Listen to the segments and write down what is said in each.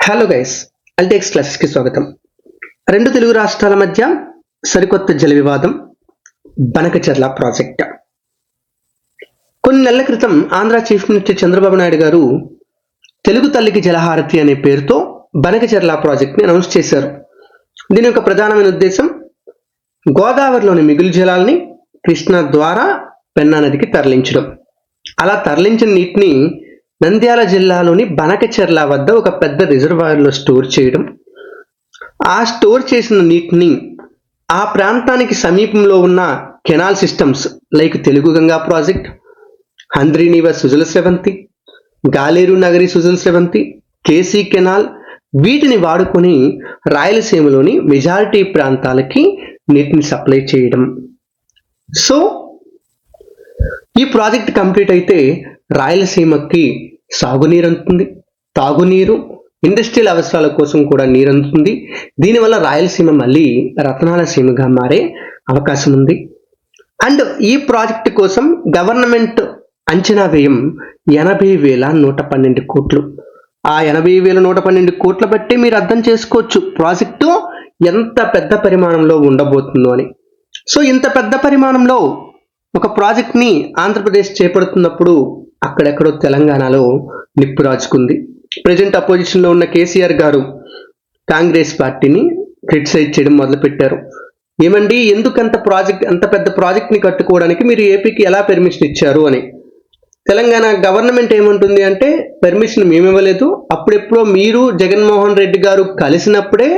Hello guys, అల్టెక్స్ క్లాసెస్కి స్వాగతం. రెండు తెలుగు రాష్ట్రాల మధ్య సరికొత్త జల వివాదం బనకచెర్ల ప్రాజెక్ట్. కొన్ని నెలల క్రితం ఆంధ్ర చీఫ్ మినిస్టర్ చంద్రబాబు నాయుడు గారు తెలుగు తల్లికి జలహారతి అనే పేరుతో బనకచెర్ల ప్రాజెక్ట్ని అనౌన్స్ చేశారు. దీని యొక్క ప్రధానమైన ఉద్దేశం గోదావరిలోని మిగులు జలాల్ని కృష్ణా ద్వారా పెన్నా నదికి తరలించడం. అలా తరలించిన నీటిని నంద్యాల జిల్లాలోని బనకచెర్ల వద్ద ఒక పెద్ద రిజర్వాయర్లో స్టోర్ చేయడం, ఆ స్టోర్ చేసిన నీటిని ఆ ప్రాంతానికి సమీపంలో ఉన్న canal systems like Telugu Ganga project, Handrineeva Sujala Sravanthi, Galeru Nagari Sujala Sravanthi, KC canal వీటిని వాడుకొని రాయలసీమలోని మెజారిటీ ప్రాంతాలకి నీటిని సప్లై చేయడం. సో ఈ ప్రాజెక్ట్ కంప్లీట్ అయితే రాయలసీమకి సాగునీరు అందుతుంది, తాగునీరు, ఇండస్ట్రియల్ అవసరాల కోసం కూడా నీరు అందుతుంది. దీనివల్ల రాయలసీమ మళ్ళీ రతనాల సీమగా మారే అవకాశం ఉంది. అండ్ ఈ ప్రాజెక్ట్ కోసం గవర్నమెంట్ అంచనా వ్యయం 80,112 కోట్లు. ఆ 80,112 కోట్ల బట్టి మీరు అర్థం చేసుకోవచ్చు ప్రాజెక్టు ఎంత పెద్ద పరిమాణంలో ఉండబోతుందో అని. సో ఇంత పెద్ద పరిమాణంలో ఒక ప్రాజెక్ట్ని ఆంధ్రప్రదేశ్ చేపడుతున్నప్పుడు అక్కడెక్కడో తెలంగాణలో నిప్పు రాజుకుంది. ప్రజెంట్ అపోజిషన్లో ఉన్న కేసీఆర్ గారు కాంగ్రెస్ పార్టీని క్రిటిసైజ్ చేయడం మొదలుపెట్టారు. ఏమండి, ఎందుకంత అంత పెద్ద ప్రాజెక్ట్ని కట్టుకోవడానికి మీరు ఏపీకి ఎలా పర్మిషన్ ఇచ్చారు అని. తెలంగాణ గవర్నమెంట్ ఏమంటుంది అంటే పర్మిషన్ మేము ఇవ్వలేదు, అప్పుడెప్పుడో మీరు జగన్మోహన్ రెడ్డి గారు కలిసినప్పుడే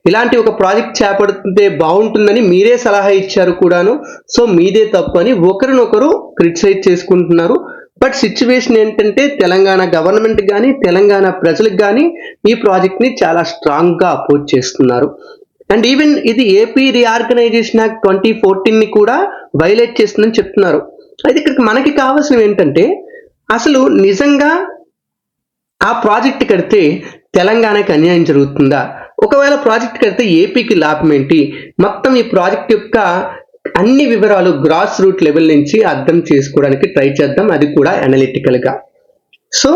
ఇలాంటి ఒక ప్రాజెక్ట్ చేపడితే బాగుంటుందని మీరే సలహా ఇచ్చారు కూడాను, సో మీదే తప్పు అని ఒకరినొకరు క్రిటిసైజ్ చేసుకుంటున్నారు. బట్ సిచ్యువేషన్ ఏంటంటే తెలంగాణ గవర్నమెంట్ కానీ తెలంగాణ ప్రజలకు కానీ ఈ ప్రాజెక్ట్ని చాలా స్ట్రాంగ్గా అపోజ్ చేస్తున్నారు. అండ్ ఈవెన్ ఇది ఏపీ రీఆర్గనైజేషన్ యాక్ట్ 2014ని కూడా వైలేట్ చేస్తుందని చెప్తున్నారు. అయితే ఇక్కడికి మనకి కావాల్సినవి ఏంటంటే అసలు నిజంగా ఆ ప్రాజెక్ట్ కడితే తెలంగాణకి అన్యాయం జరుగుతుందా, ఒకవేళ ప్రాజెక్ట్ కడితే ఏపీకి లాభం ఏంటి, మొత్తం ఈ ప్రాజెక్ట్ యొక్క అన్ని వివరాలు గ్రాస్ రూట్ లెవెల్ నుంచి అర్థం చేసుకోవడానికి ట్రై చేద్దాం, అది కూడా అనలిటికల్గా. So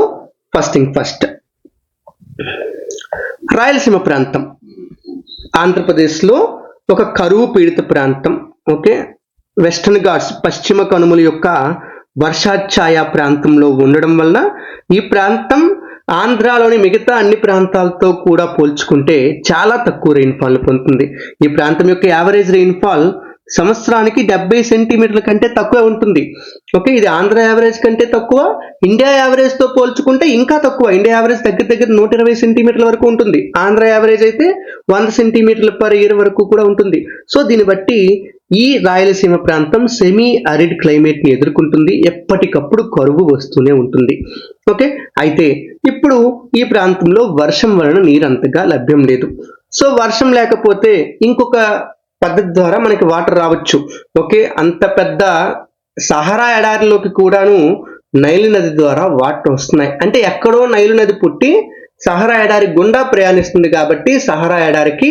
first thing first, Rayalaseema ప్రాంతం ఆంధ్రప్రదేశ్లో ఒక కరువు పీడిత ప్రాంతం. ఓకే, వెస్టర్న్ ఘాట్స్ పశ్చిమ కనుమల యొక్క వర్షాఛాయ ప్రాంతంలో ఉండడం వల్ల ఈ ప్రాంతం ఆంధ్రాలోని మిగతా అన్ని ప్రాంతాలతో కూడా పోల్చుకుంటే చాలా తక్కువ రెయిన్ఫాల్ పొందుతుంది. ఈ ప్రాంతం యొక్క యావరేజ్ రెయిన్ఫాల్ సంవత్సరానికి 70 సెంటీమీటర్ల కంటే తక్కువ ఉంటుంది. ఓకే, ఇది ఆంధ్ర యావరేజ్ కంటే తక్కువ, ఇండియా యావరేజ్ తో పోల్చుకుంటే ఇంకా తక్కువ. ఇండియా యావరేజ్ దగ్గర 120 సెంటీమీటర్ల వరకు ఉంటుంది, ఆంధ్ర యావరేజ్ అయితే 100 సెంటీమీటర్ల పర్ ఇయర్ వరకు కూడా ఉంటుంది. సో దీన్ని బట్టి ఈ రాయలసీమ ప్రాంతం సెమీ అరిడ్ క్లైమేట్ ని ఎదుర్కొంటుంది, ఎప్పటికప్పుడు కరువు వస్తూనే ఉంటుంది. ఓకే, అయితే ఇప్పుడు ఈ ప్రాంతంలో వర్షం వలన నీరు అంతగా లభ్యం లేదు. సో వర్షం లేకపోతే ఇంకొక పద్ధతి ద్వారా మనకి వాటర్ రావచ్చు. ఓకే, అంత పెద్ద సహారా ఎడారిలోకి కూడాను నైలు నది ద్వారా వాటర్ వస్తున్నాయి. అంటే ఎక్కడో నైలు నది పుట్టి సహారా ఎడారి గుండా ప్రయాణిస్తుంది కాబట్టి సహారా ఎడారికి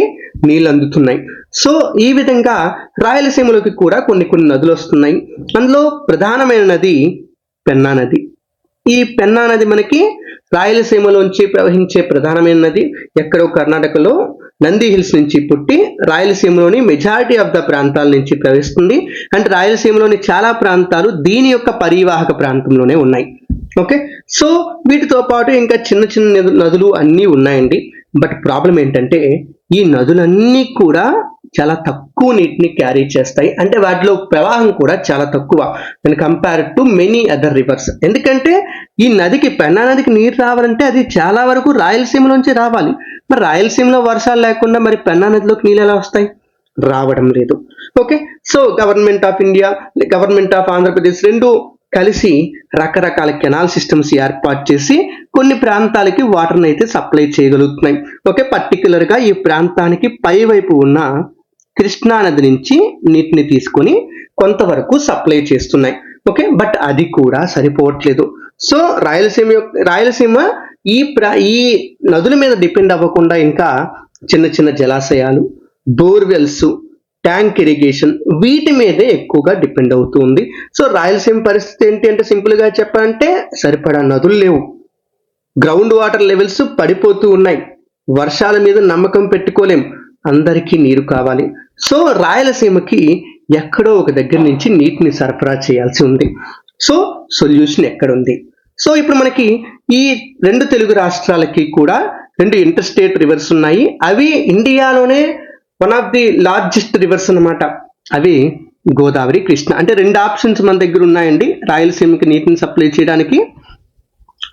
నీళ్ళు అందుతున్నాయి. సో ఈ విధంగా రాయలసీమలోకి కూడా కొన్ని నదులు వస్తున్నాయి. అందులో ప్రధానమైన నది పెన్నా నది. ఈ పెన్నా నది మనకి రాయలసీమలోంచి ప్రవహించే ప్రధానమైన నది. ఎక్కడో కర్ణాటకలో నంది హిల్స్ నుంచి పుట్టి రాయలసీమలోని మెజారిటీ ఆఫ్ ద ప్రాంతాల నుంచి ప్రవహిస్తుంది. అండ్ రాయలసీమలోని చాలా ప్రాంతాలు దీని యొక్క పరివాహక ప్రాంతంలోనే ఉన్నాయి. ఓకే, సో వీటితో పాటు ఇంకా చిన్న చిన్న నదులు అన్నీ ఉన్నాయండి. బట్ ప్రాబ్లం ఏంటంటే ఈ నదులన్నీ కూడా చాలా తక్కువ నీటిని క్యారీ చేస్తాయి. అంటే వాటిలో ప్రవాహం కూడా చాలా తక్కువ and compare to many other reverse. ఎందుకంటే ఈ నదికి పెన్నా నదికి నీరు రావాలంటే అది చాలా వరకు రాయలసీమలోంచి రావాలి. మరి రాయలసీమలో వర్షాలు లేకుండా మరి పెన్నా నదిలోకి నీళ్ళు ఎలా వస్తాయి? రావడం లేదు. Okay, so government of India, government of Andhra Pradesh రెండు కలిసి రకరకాల కెనాల్ సిస్టమ్స్ ఏర్పాటు చేసి కొన్ని ప్రాంతాలకి వాటర్ని అయితే సప్లై చేయగలుగుతున్నాయి. ఓకే, పర్టికులర్గా ఈ ప్రాంతానికి పైవైపు ఉన్న కృష్ణా నది నుంచి నీటిని తీసుకొని కొంతవరకు సప్లై చేస్తున్నాయి. ఓకే, బట్ అది కూడా సరిపోవట్లేదు. సో రాయలసీమ ఈ నదుల మీద డిపెండ్ అవ్వకుండా ఇంకా చిన్న చిన్న జలాశయాలు, బోర్వెల్స్, ట్యాంక్ ఇరిగేషన్ వీటి మీదే ఎక్కువగా డిపెండ్ అవుతుంది. సో రాయలసీమ పరిస్థితి ఏంటి అంటే సింపుల్గా చెప్పాలంటే సరిపడా నదులు లేవు, గ్రౌండ్ వాటర్ లెవెల్స్ పడిపోతూ ఉన్నాయి. వర్షాల మీద నమ్మకం పెట్టుకోలేం, అందరికీ నీరు కావాలి. సో రాయలసీమకి ఎక్కడో ఒక దగ్గర నుంచి నీటిని సరఫరా చేయాల్సి ఉంది. సో సొల్యూషన్ ఎక్కడుంది? సో ఇప్పుడు మనకి ఈ రెండు తెలుగు రాష్ట్రాలకి కూడా రెండు ఇంటర్ స్టేట్ రివర్స్ ఉన్నాయి. అవి ఇండియాలోనే one of the largest reverse అన్నమాట. అవి గోదావరి, కృష్ణ. అంటే రెండు ఆప్షన్స్ మన దగ్గర ఉన్నాయండి రాయలసీమకి నీటిని సప్లై చేయడానికి.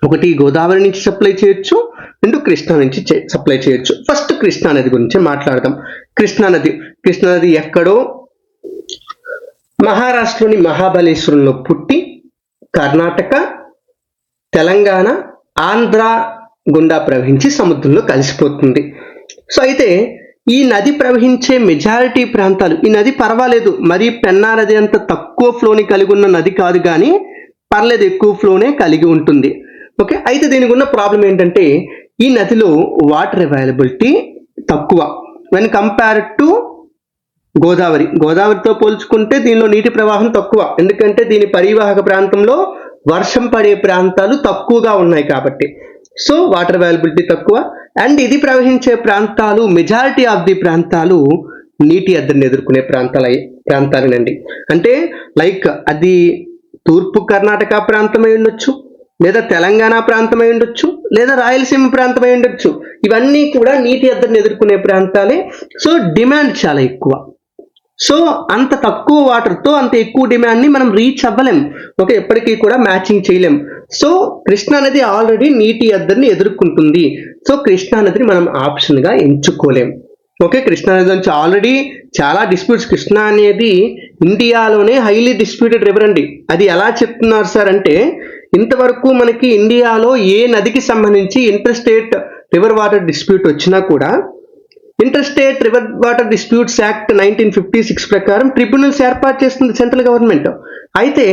ఒకటి గోదావరి నుంచి సప్లై చేయొచ్చు, రెండు కృష్ణా నుంచి సప్లై చేయొచ్చు. ఫస్ట్ కృష్ణా నది గురించి మాట్లాడదాం. కృష్ణా నది ఎక్కడో మహారాష్ట్రలోని మహాబలేశ్వరంలో పుట్టి కర్ణాటక, తెలంగాణ, ఆంధ్ర గుండా ప్రవహించి సముద్రంలో కలిసిపోతుంది. సో అయితే ఈ నది ప్రవహించే మెజారిటీ ప్రాంతాలు, ఈ నది పర్వాలేదు, మరి పెన్నా నది అంత తక్కువ ఫ్లోని కలిగి ఉన్న నది కాదు, కానీ పర్లేదు, ఎక్కువ ఫ్లోనే కలిగి ఉంటుంది. ఓకే, అయితే దీనికి ఉన్న ప్రాబ్లం ఏంటంటే ఈ నదిలో వాటర్ అవైలబిలిటీ తక్కువ వెన్ కంపేర్డ్ టు గోదావరితో పోల్చుకుంటే దీనిలో నీటి ప్రవాహం తక్కువ. ఎందుకంటే దీని పరివాహక ప్రాంతంలో వర్షం పడే ప్రాంతాలు తక్కువగా ఉన్నాయి కాబట్టి. సో వాటర్ అవైలబిలిటీ తక్కువ. అండ్ ఇది ప్రవహించే ప్రాంతాలు, మెజారిటీ ఆఫ్ ది ప్రాంతాలు నీటి ఎద్దడిని ఎదుర్కొనే ప్రాంతాలేనండి. అంటే లైక్ అది తూర్పు కర్ణాటక ప్రాంతమై ఉండొచ్చు, లేదా తెలంగాణ ప్రాంతమై ఉండొచ్చు, లేదా రాయలసీమ ప్రాంతమై ఉండొచ్చు. ఇవన్నీ కూడా నీటి ఎద్దడిని ఎదుర్కొనే ప్రాంతాలే. సో డిమాండ్ చాలా ఎక్కువ. సో అంత తక్కువ వాటర్తో అంత ఎక్కువ డిమాండ్ని మనం రీచ్ అవ్వలేం. ఓకే, ఎప్పటికీ కూడా మ్యాచింగ్ చేయలేం. సో కృష్ణా నది ఆల్రెడీ నీటి ఎద్దడిని ఎదుర్కొంటుంది. సో కృష్ణా నదిని మనం ఆప్షన్గా ఎంచుకోలేం. ఓకే, కృష్ణా నది నుంచి ఆల్రెడీ చాలా డిస్ప్యూట్స్. కృష్ణా అనేది ఇండియాలోనే హైలీ డిస్ప్యూటెడ్ రివర్ అండి. అది ఎలా చెప్తున్నారు సార్ అంటే, ఇంతవరకు మనకి ఇండియాలో ఏ నదికి సంబంధించి inter state river water dispute వచ్చినా కూడా inter state river water disputes act 1956 ప్రకారం ట్రిబ్యునల్స్ ఏర్పాటు చేస్తుంది సెంట్రల్ గవర్నమెంట్. అయితే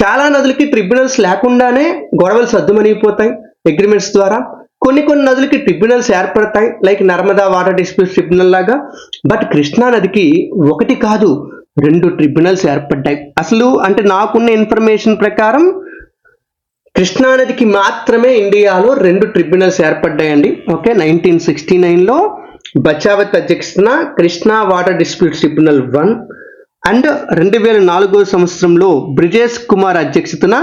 చాలా నదులకి ట్రిబ్యునల్స్ లేకుండానే గొడవలు సద్దుమణిగిపోతాయి అగ్రిమెంట్స్ ద్వారా. కొన్ని నదులకి ట్రిబ్యునల్స్ ఏర్పడతాయి, like Narmada water disputes tribunal లాగా. బట్ కృష్ణా నదికి ఒకటి కాదు, 2 ట్రిబ్యునల్స్ ఏర్పడ్డాయి. అసలు అంటే నాకున్న ఇన్ఫర్మేషన్ ప్రకారం కృష్ణా నదికి మాత్రమే ఇండియాలో 2 ట్రిబ్యునల్స్ ఏర్పడ్డాయండి. ఓకే, 1969లో బచావత్ అధ్యక్షతన Krishna water disputes tribunal 1 and 2004 సంవత్సరంలో బ్రిజేష్ కుమార్ అధ్యక్షతన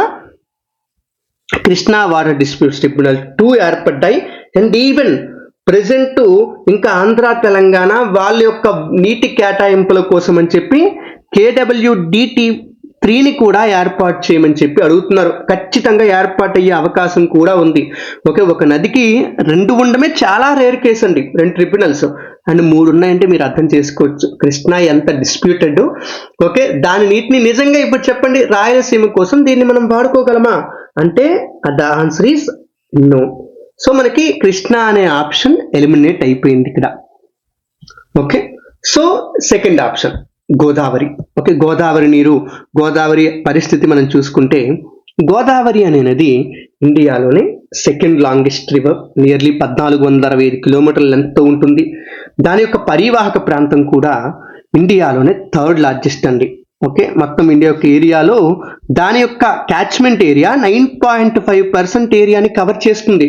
కృష్ణా వాటర్ డిస్ప్యూట్స్ ట్రిబ్యునల్ 2 ఏర్పడ్డాయి. అండ్ ఈవెన్ ప్రెసెంట్ ఇంకా ఆంధ్ర, తెలంగాణ వాళ్ళ యొక్క నీటి కేటాయింపుల కోసం అని చెప్పి KWDT 3ని కూడా ఏర్పాటు చేయమని చెప్పి అడుగుతున్నారు. ఖచ్చితంగా ఏర్పాటు అయ్యే అవకాశం కూడా ఉంది. ఓకే, ఒక నదికి 2 ఉండమే చాలా రేర్ కేసు అండి, 2 ట్రిబ్యునల్స్. అండ్ 3 ఉన్నాయంటే మీరు అర్థం చేసుకోవచ్చు కృష్ణా ఎంత డిస్ప్యూటెడ్. ఓకే, దాని నీటిని నిజంగా ఇప్పుడు చెప్పండి రాయలసీమ కోసం దీన్ని మనం వాడుకోగలమా అంటే the answer is no. So మనకి కృష్ణా అనే ఆప్షన్ ఎలిమినేట్ అయిపోయింది ఇక్కడ. Okay, so second option Godavari. Okay, Godavari పరిస్థితి మనం చూసుకుంటే, గోదావరి అనే నది ఇండియాలోనే సెకండ్ లాంగెస్ట్ రివర్, నియర్లీ 1465 కిలోమీటర్ల లెంగ్త్తో ఉంటుంది. దాని యొక్క పరివాహక ప్రాంతం కూడా ఇండియాలోనే 3rd లార్జెస్ట్ అండి. ఓకే, మొత్తం ఇండియా యొక్క ఏరియాలో దాని యొక్క క్యాచ్మెంట్ ఏరియా 9.5% ఏరియాని కవర్ చేస్తుంది.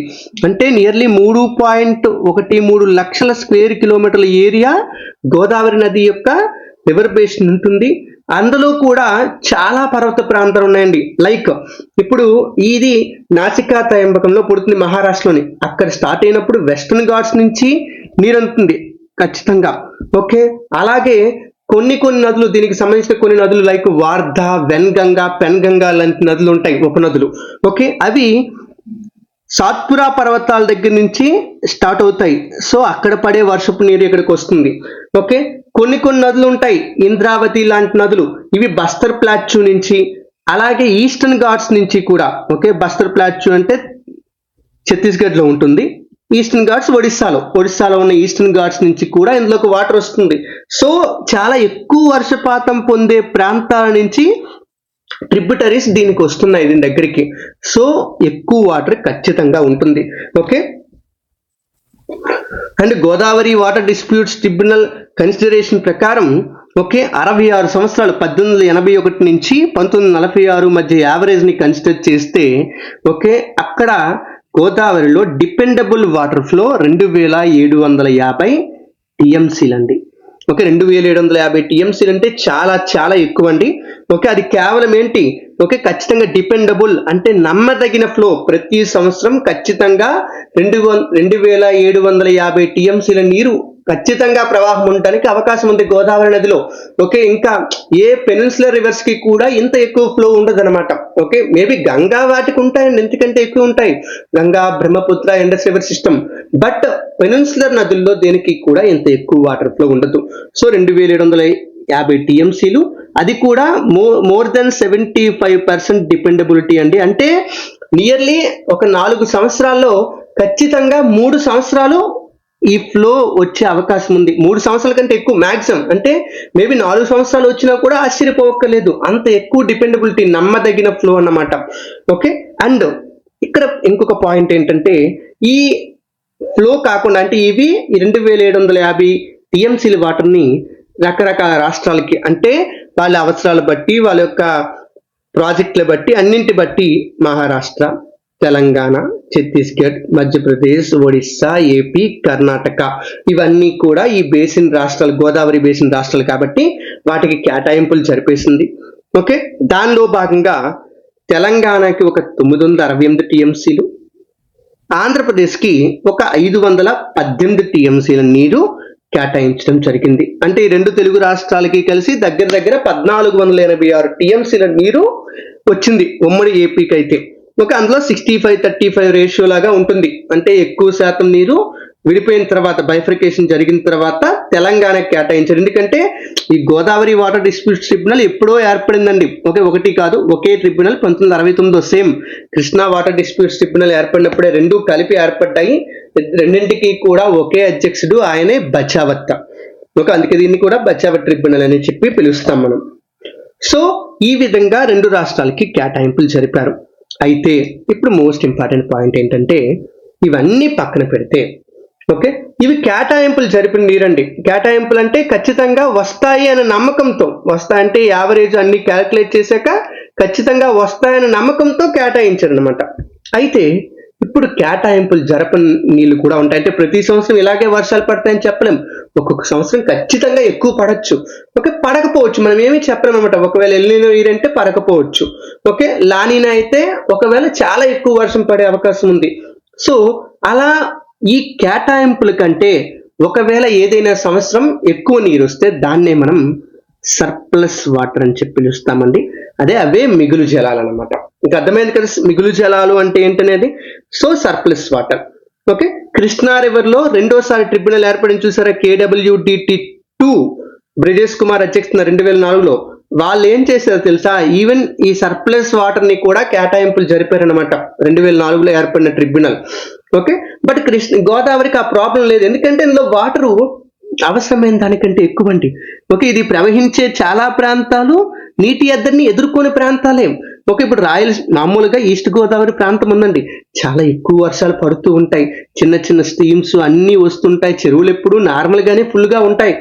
అంటే నియర్లీ 3.13 లక్షల స్క్వేర్ కిలోమీటర్ల ఏరియా గోదావరి నది యొక్క రివర్ బేసిన్ ఉంటుంది. అందులో కూడా చాలా పర్వత ప్రాంతాలు ఉన్నాయండి. లైక్ ఇప్పుడు ఇది నాసికా త్రయంబకంలో పుడుతుంది మహారాష్ట్రలోని. అక్కడ స్టార్ట్ అయినప్పుడు వెస్టర్న్ ఘాట్స్ నుంచి నీరు అందుతుంది ఖచ్చితంగా. ఓకే, అలాగే కొన్ని నదులు, దీనికి సంబంధించిన కొన్ని నదులు లైక్ వార్ధా, వెన్గంగా, పెన్గంగా లాంటి నదులు ఉంటాయి, ఉపనదులు. ఓకే, అవి సాత్పురా పర్వతాల దగ్గర నుంచి స్టార్ట్ అవుతాయి. సో అక్కడ పడే వర్షపు నీరు ఇక్కడికి వస్తుంది. ఓకే, కొన్ని నదులు ఉంటాయి, ఇంద్రావతి లాంటి నదులు, ఇవి బస్తర్ ప్లాట్యూ నుంచి, అలాగే ఈస్టర్న్ ఘాట్స్ నుంచి కూడా. ఓకే, బస్తర్ ప్లాట్యూ అంటే ఛత్తీస్గఢ్లో ఉంటుంది, ఈస్టర్న్ ఘాట్స్ ఒడిస్సాలో ఉన్న ఈస్టర్న్ ఘాట్స్ నుంచి కూడా ఇందులోకి వాటర్ వస్తుంది. సో చాలా ఎక్కువ వర్షపాతం పొందే ప్రాంతాల నుంచి ట్రిబ్యూటరీస్ దీనికి వస్తున్నాయి, దీని దగ్గరికి. సో ఎక్కువ వాటర్ ఖచ్చితంగా ఉంటుంది. Okay, and Godavari water disputes tribunal consideration ప్రకారం ఓకే 66 సంవత్సరాలు 1881 నుంచి 1946 మధ్య యావరేజ్ని కన్సిడర్ చేస్తే ఓకే అక్కడ గోదావరిలో డిపెండబుల్ వాటర్ ఫ్లో 2750 టీఎంసీలు అండి. ఓకే, 2750 టీఎంసీలు అంటే చాలా చాలా ఎక్కువ అండి. ఓకే, అది కేవలం ఏంటి, ఓకే, ఖచ్చితంగా డిపెండబుల్ అంటే నమ్మదగిన ఫ్లో. ప్రతి సంవత్సరం ఖచ్చితంగా 2750 టీఎంసీల నీరు ఖచ్చితంగా ప్రవాహం ఉండడానికి అవకాశం ఉంది గోదావరి నదిలో. ఓకే, ఇంకా ఏ పెనిన్సులర్ రివర్స్ కి కూడా ఇంత ఎక్కువ ఫ్లో ఉండదు అనమాట. ఓకే, మేబీ గంగా వాటికి ఉంటాయండి, ఎందుకంటే ఎక్కువ ఉంటాయి, Ganga, Brahmaputra, Indus river system. But peninsular నదుల్లో దేనికి కూడా ఇంత ఎక్కువ వాటర్ ఫ్లో ఉండదు. సో 2750 టీఎంసీలు, అది కూడా మోర్ దెన్ 75% డిపెండబిలిటీ అండి. అంటే నియర్లీ ఒక 4 సంవత్సరాల్లో ఖచ్చితంగా 3 సంవత్సరాలు ఈ ఫ్లో వచ్చే అవకాశం ఉంది. 3 సంవత్సరాల కంటే ఎక్కువ మ్యాక్సిమం, అంటే మేబీ 4 సంవత్సరాలు వచ్చినా కూడా ఆశ్చర్యపోవక్కర్లేదు, అంత ఎక్కువ డిపెండబిలిటీ, నమ్మదగిన ఫ్లో అన్నమాట. ఓకే, అండ్ ఇక్కడ ఇంకొక పాయింట్ ఏంటంటే, ఈ ఫ్లో కాకుండా అంటే ఇవి 2750 టీఎంసీల వాటర్ని రకరకాల రాష్ట్రాలకి, అంటే వాళ్ళ అవసరాలు బట్టి, వాళ్ళ యొక్క ప్రాజెక్టుల బట్టి, అన్నింటి బట్టి మహారాష్ట్ర, తెలంగాణ, ఛత్తీస్గఢ్, మధ్యప్రదేశ్, ఒడిస్సా, ఏపీ, కర్ణాటక, ఇవన్నీ కూడా ఈ బేసిన్ రాష్ట్రాలు, గోదావరి బేసిన్ రాష్ట్రాలు కాబట్టి వాటికి కేటాయింపులు జరిపేసింది. ఓకే, దానిలో భాగంగా తెలంగాణకి ఒక 968 టీఎంసీలు, ఆంధ్రప్రదేశ్కి ఒక 518 టీఎంసీల నీరు కేటాయించడం జరిగింది. అంటే ఈ రెండు తెలుగు రాష్ట్రాలకి కలిసి దగ్గర దగ్గర 1486 టీఎంసీల నీరు వచ్చింది ఉమ్మడి ఏపీకి అయితే. ఒక అందులో 65-35 రేషియో లాగా ఉంటుంది, అంటే ఎక్కువ శాతం నీరు విడిపోయిన తర్వాత, బైఫర్కేషన్ జరిగిన తర్వాత తెలంగాణకి కేటాయించారు. ఎందుకంటే ఈ గోదావరి వాటర్ డిస్ప్యూట్స్ ట్రిబ్యునల్ ఎప్పుడో ఏర్పడిందండి. ఓకే, ఒకటి కాదు, ఒకే tribunal 1969 same Krishna water disputes tribunal ఏర్పడినప్పుడే రెండు కలిపి ఏర్పడ్డాయి. రెండింటికి కూడా ఒకే అధ్యక్షుడు, ఆయనే బచావత్. ఓకే, అందుకే దీన్ని కూడా బచావత్ ట్రిబ్యునల్ అని చెప్పి పిలుస్తాం మనం. సో ఈ విధంగా రెండు రాష్ట్రాలకి కేటాయింపులు జరిపారు. అయితే ఇప్పుడు మోస్ట్ ఇంపార్టెంట్ పాయింట్ ఏంటంటే, ఇవన్నీ పక్కన పెడితే, ఓకే, ఇవి కేటాయింపులు జరిపిన నీరండి. కేటాయింపులు అంటే ఖచ్చితంగా వస్తాయి అనే నమ్మకంతో, వస్తాయంటే యావరేజ్ అన్ని క్యాలిక్యులేట్ చేశాక ఖచ్చితంగా వస్తాయనే నమ్మకంతో కేటాయించారు అనమాట. అయితే ఇప్పుడు కేటాయింపులు జరపని నీళ్లు కూడా ఉంటాయి. అంటే ప్రతి సంవత్సరం ఇలాగే వర్షాలు పడతాయని చెప్పలేం, ఒక్కొక్క సంవత్సరం ఖచ్చితంగా ఎక్కువ పడచ్చు, ఓకే, పడకపోవచ్చు, మనం ఏమీ చెప్పలేం అనమాట. ఒకవేళ ఎల్నినో ఇయర్ అంటే పడకపోవచ్చు, ఓకే, లానినా అయితే ఒకవేళ చాలా ఎక్కువ వర్షం పడే అవకాశం ఉంది. సో అలా ఈ కేటాయింపుల కంటే ఒకవేళ ఏదైనా సంవత్సరం ఎక్కువ నీరు వస్తే దాన్నే మనం సర్ప్లస్ వాటర్ అని చెప్పి పిలుస్తామండి. అవే మిగులు జలాలు అనమాట. ఇంకా అర్థమైంది కదా మిగులు జలాలు అంటే ఏంటనేది. So surplus water. Okay, Krishna river లో రెండోసారి ట్రిబ్యునల్ ఏర్పడిన చూసారా, KWDT2 బ్రిజేష్ కుమార్ అధ్యక్షతన 2004లో. వాళ్ళు ఏం చేశారో తెలుసా, ఈవెన్ ఈ సర్ప్లస్ వాటర్ ని కూడా కేటాయింపులు జరిపారనమాట 2004లో ఏర్పడిన ట్రిబ్యునల్. ఓకే, బట్ గోదావరికి ఆ ప్రాబ్లం లేదు, ఎందుకంటే ఇందులో వాటరు అవసరమైన దానికంటే ఎక్కువ అండి. ఓకే, ఇది ప్రవహించే చాలా ప్రాంతాలు నీటి ఎద్దడిని ఎదుర్కొనే ప్రాంతాలే. ఓకే, ఇప్పుడు మామూలుగా ఈస్ట్ గోదావరి ప్రాంతం ఉందండి, చాలా ఎక్కువ వర్షాలు పడుతూ ఉంటాయి, చిన్న చిన్న స్ట్రీమ్స్ అన్నీ వస్తుంటాయి, చెరువులు ఎప్పుడు నార్మల్ గానే ఫుల్ గా ఉంటాయి.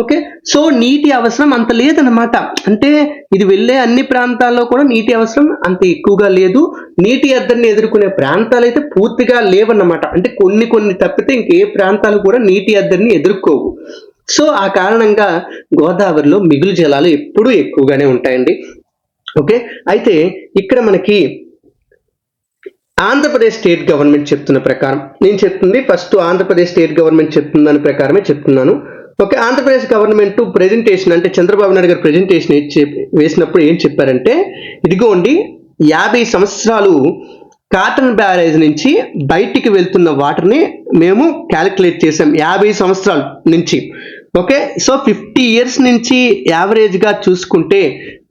ఓకే, సో నీటి అవసరం అంత లేదన్నమాట. అంటే ఇది వెళ్ళే అన్ని ప్రాంతాల్లో కూడా నీటి అవసరం అంత ఎక్కువగా లేదు. నీటి ఎద్దడిని ఎదుర్కొనే ప్రాంతాలు అయితే పూర్తిగా లేవన్నమాట. అంటే కొన్ని తప్పితే ఇంకే ప్రాంతాలు కూడా నీటి ఎద్దడిని ఎదుర్కోవు. సో ఆ కారణంగా గోదావరిలో మిగులు జలాలు ఎప్పుడూ ఎక్కువగానే ఉంటాయండి. ఓకే, అయితే ఇక్కడ మనకి ఆంధ్రప్రదేశ్ స్టేట్ గవర్నమెంట్ చెప్తున్న ప్రకారం, నేను చెప్తుంది ఫస్ట్ ఆంధ్రప్రదేశ్ స్టేట్ గవర్నమెంట్ చెప్తున్న దాని ప్రకారమే చెప్తున్నాను. ఓకే, ఆంధ్రప్రదేశ్ గవర్నమెంట్ ప్రెజెంటేషన్ అంటే చంద్రబాబు నాయుడు గారు ప్రెజెంటేషన్ వేసినప్పుడు ఏం చెప్పారంటే, ఇదిగోండి 50 సంవత్సరాలు కాటన్ బ్యారేజ్ నుంచి బయటికి వెళ్తున్న వాటర్ని మేము క్యాలిక్యులేట్ చేసాం 50 సంవత్సరాల నుంచి. ఓకే, సో 50 years నుంచి యావరేజ్ గా చూసుకుంటే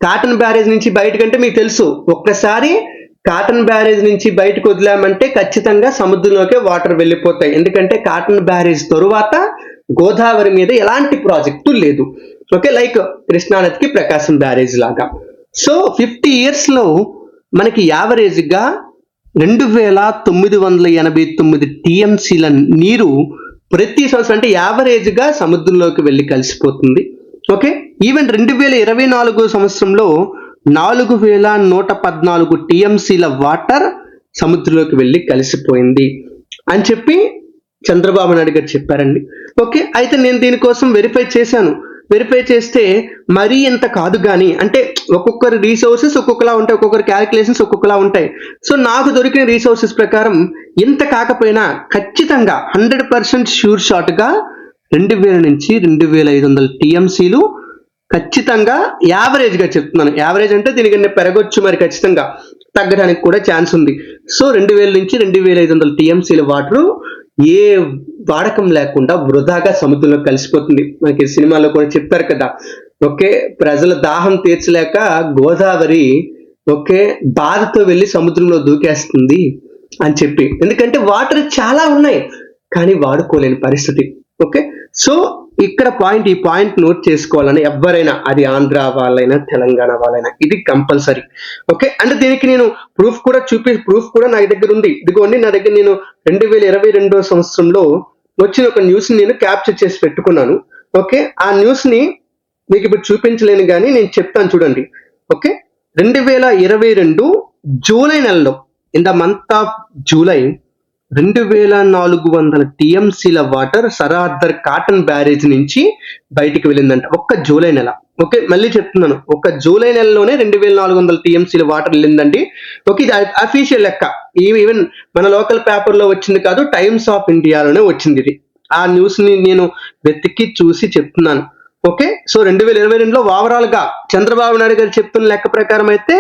కాటన్ బ్యారేజ్ నుంచి బయటకంటే మీకు తెలుసు, ఒక్కసారి కాటన్ బ్యారేజ్ నుంచి బయటకు వదిలామంటే ఖచ్చితంగా సముద్రంలోకే వాటర్ వెళ్ళిపోతాయి. ఎందుకంటే కాటన్ బ్యారేజ్ తరువాత గోదావరి మీద ఎలాంటి ప్రాజెక్టు లేదు. ఓకే, లైక్ కృష్ణానదికి ప్రకాశం బ్యారేజ్ లాగా. సో 50 years లో మనకి యావరేజ్ గా 2989 టీఎంసీల నీరు ప్రతి సంవత్సరం అంటే యావరేజ్ గా సముద్రంలోకి వెళ్ళి కలిసిపోతుంది. ఓకే, ఈవెన్ 2024 సంవత్సరంలో 4114 టీఎంసీల వాటర్ సముద్రంలోకి వెళ్ళి కలిసిపోయింది అని చెప్పి చంద్రబాబు నాయుడు గారు చెప్పారండి. ఓకే, అయితే నేను దీనికోసం వెరిఫై చేశాను. వెరిఫై చేస్తే మరీ ఇంత కాదు కానీ, అంటే ఒక్కొక్కరి రీసోర్సెస్ ఒక్కొక్కలా ఉంటాయి, ఒక్కొక్కరి క్యాలిక్యులేషన్స్ ఒక్కొక్కలా ఉంటాయి. సో నాకు దొరికిన రీసోర్సెస్ ప్రకారం ఇంత కాకపోయినా ఖచ్చితంగా 100% షూర్ షాట్గా 2000 నుంచి 2500 టీఎంసీలు ఖచ్చితంగా యావరేజ్గా చెప్తున్నాను. యావరేజ్ అంటే దీనికన్నా పెరగొచ్చు, మరి ఖచ్చితంగా తగ్గడానికి కూడా ఛాన్స్ ఉంది. సో 2000 నుంచి 2500 టీఎంసీల వాటర్ ఏ వాడకం లేకుండా వృధాగా సముద్రంలో కలిసిపోతుంది. మనకి సినిమాలో కూడా చెప్తారు కదా, ఓకే, ప్రజల దాహం తీర్చలేక గోదావరి ఓకే బాధతో వెళ్ళి సముద్రంలో దూకేస్తుంది అని చెప్పి. ఎందుకంటే వాటర్ చాలా ఉన్నాయి కానీ వాడుకోలేని పరిస్థితి. ఓకే, సో ఇక్కడ ఈ పాయింట్ నోట్ చేసుకోవాలని ఎవరైనా, అది ఆంధ్ర వాళ్ళైనా తెలంగాణ వాళ్ళైనా, ఇది కంపల్సరీ. ఓకే, అంటే దీనికి నేను ప్రూఫ్ కూడా నా దగ్గర ఉంది. ఇదిగోండి, నా దగ్గర నేను 2022 సంవత్సరంలో వచ్చిన ఒక న్యూస్ నేను క్యాప్చర్ చేసి పెట్టుకున్నాను. ఓకే, ఆ న్యూస్ ని మీకు ఇప్పుడు చూపించలేను కానీ నేను చెప్తాను చూడండి. ఓకే, 2022 జూలై నెలలో, in the month of July 2400 టీఎంసీల వాటర్ సరార్దర్ కాటన్ బ్యారేజ్ నుంచి బయటికి వెళ్ళిందంట ఒక్క జూలై నెల. ఓకే, మళ్ళీ చెప్తున్నాను, ఒక జూలై నెలలోనే 2400 టీఎంసీల వాటర్ వెళ్ళిందండి. ఓకే, ఇది అఫీషియల్ లెక్క, ఈవెన్ మన లోకల్ పేపర్లో వచ్చింది కాదు, టైమ్స్ ఆఫ్ ఇండియాలోనే వచ్చింది ఇది. ఆ న్యూస్ ని నేను వెతికి చూసి చెప్తున్నాను. ఓకే, సో 2022లో ఓవరాల్ గా చంద్రబాబు నాయుడు గారు చెప్తున్న లెక్క ప్రకారం అయితే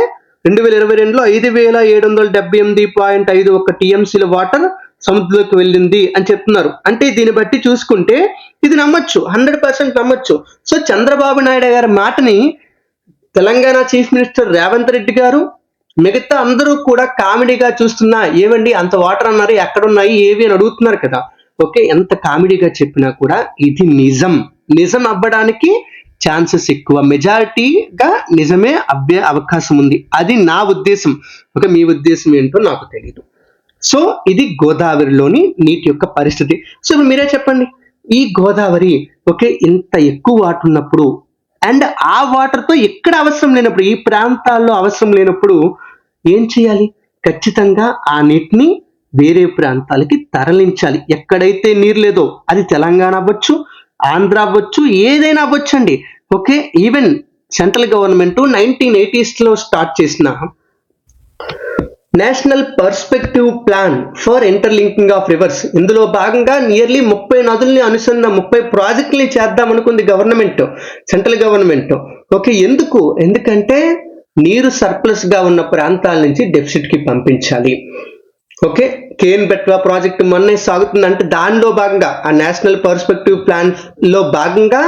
2022లో 5778.51 టీఎంసీల వాటర్ సముద్రంలోకి వెళ్ళింది అని చెప్తున్నారు. అంటే దీన్ని బట్టి చూసుకుంటే ఇది నమ్మొచ్చు, 100% నమ్మొచ్చు. సో చంద్రబాబు నాయుడు గారి మాటని తెలంగాణ చీఫ్ మినిస్టర్ రేవంత్ రెడ్డి గారు, మిగతా అందరూ కూడా కామెడీగా చూస్తున్నా, ఏమండి అంత వాటర్ అన్నారు, ఎక్కడున్నాయి ఏవి అని అడుగుతున్నారు కదా. ఓకే, ఎంత కామెడీగా చెప్పినా కూడా ఇది నిజం అవ్వడానికి ఛాన్సెస్ ఎక్కువ, మెజారిటీగా నిజమే అవ్వే అవకాశం ఉంది. అది నా ఉద్దేశం. ఓకే, మీ ఉద్దేశం ఏంటో నాకు తెలియదు. సో ఇది గోదావరిలోని నీటి యొక్క పరిస్థితి. సో మీరే చెప్పండి, ఈ గోదావరి ఓకే ఇంత ఎక్కువ వాటర్ ఉన్నప్పుడు అండ్ ఆ వాటర్తో ఎక్కడ అవసరం లేనప్పుడు, ఈ ప్రాంతాల్లో అవసరం లేనప్పుడు ఏం చేయాలి? ఖచ్చితంగా ఆ నీటిని వేరే ప్రాంతాలకి తరలించాలి. ఎక్కడైతే నీరు లేదో, అది తెలంగాణ అవ్వచ్చు, ఆంధ్ర అవ్వచ్చు, ఏదైనా అవ్వచ్చు అండి. Okay, even central government 1980s start చేసిన national perspective plan for interlinking of rivers, ఇందులో భాగంగా నియర్లీ 30 నదుల్ని 30 ప్రాజెక్టుల్ని చేద్దాం అనుకుంది గవర్నమెంట్, సెంట్రల్ గవర్నమెంట్. ఓకే, ఎందుకంటే నీరు సర్ప్లస్ గా ఉన్న ప్రాంతాల నుంచి డెఫిసిట్ కి పంపించాలి. ఓకే, కేన్ బెట్వా ప్రాజెక్ట్ మొన్నే సాగుతుందంటే దానిలో భాగంగా ఆ నేషనల్ పర్స్పెక్టివ్ ప్లాన్ లో భాగంగా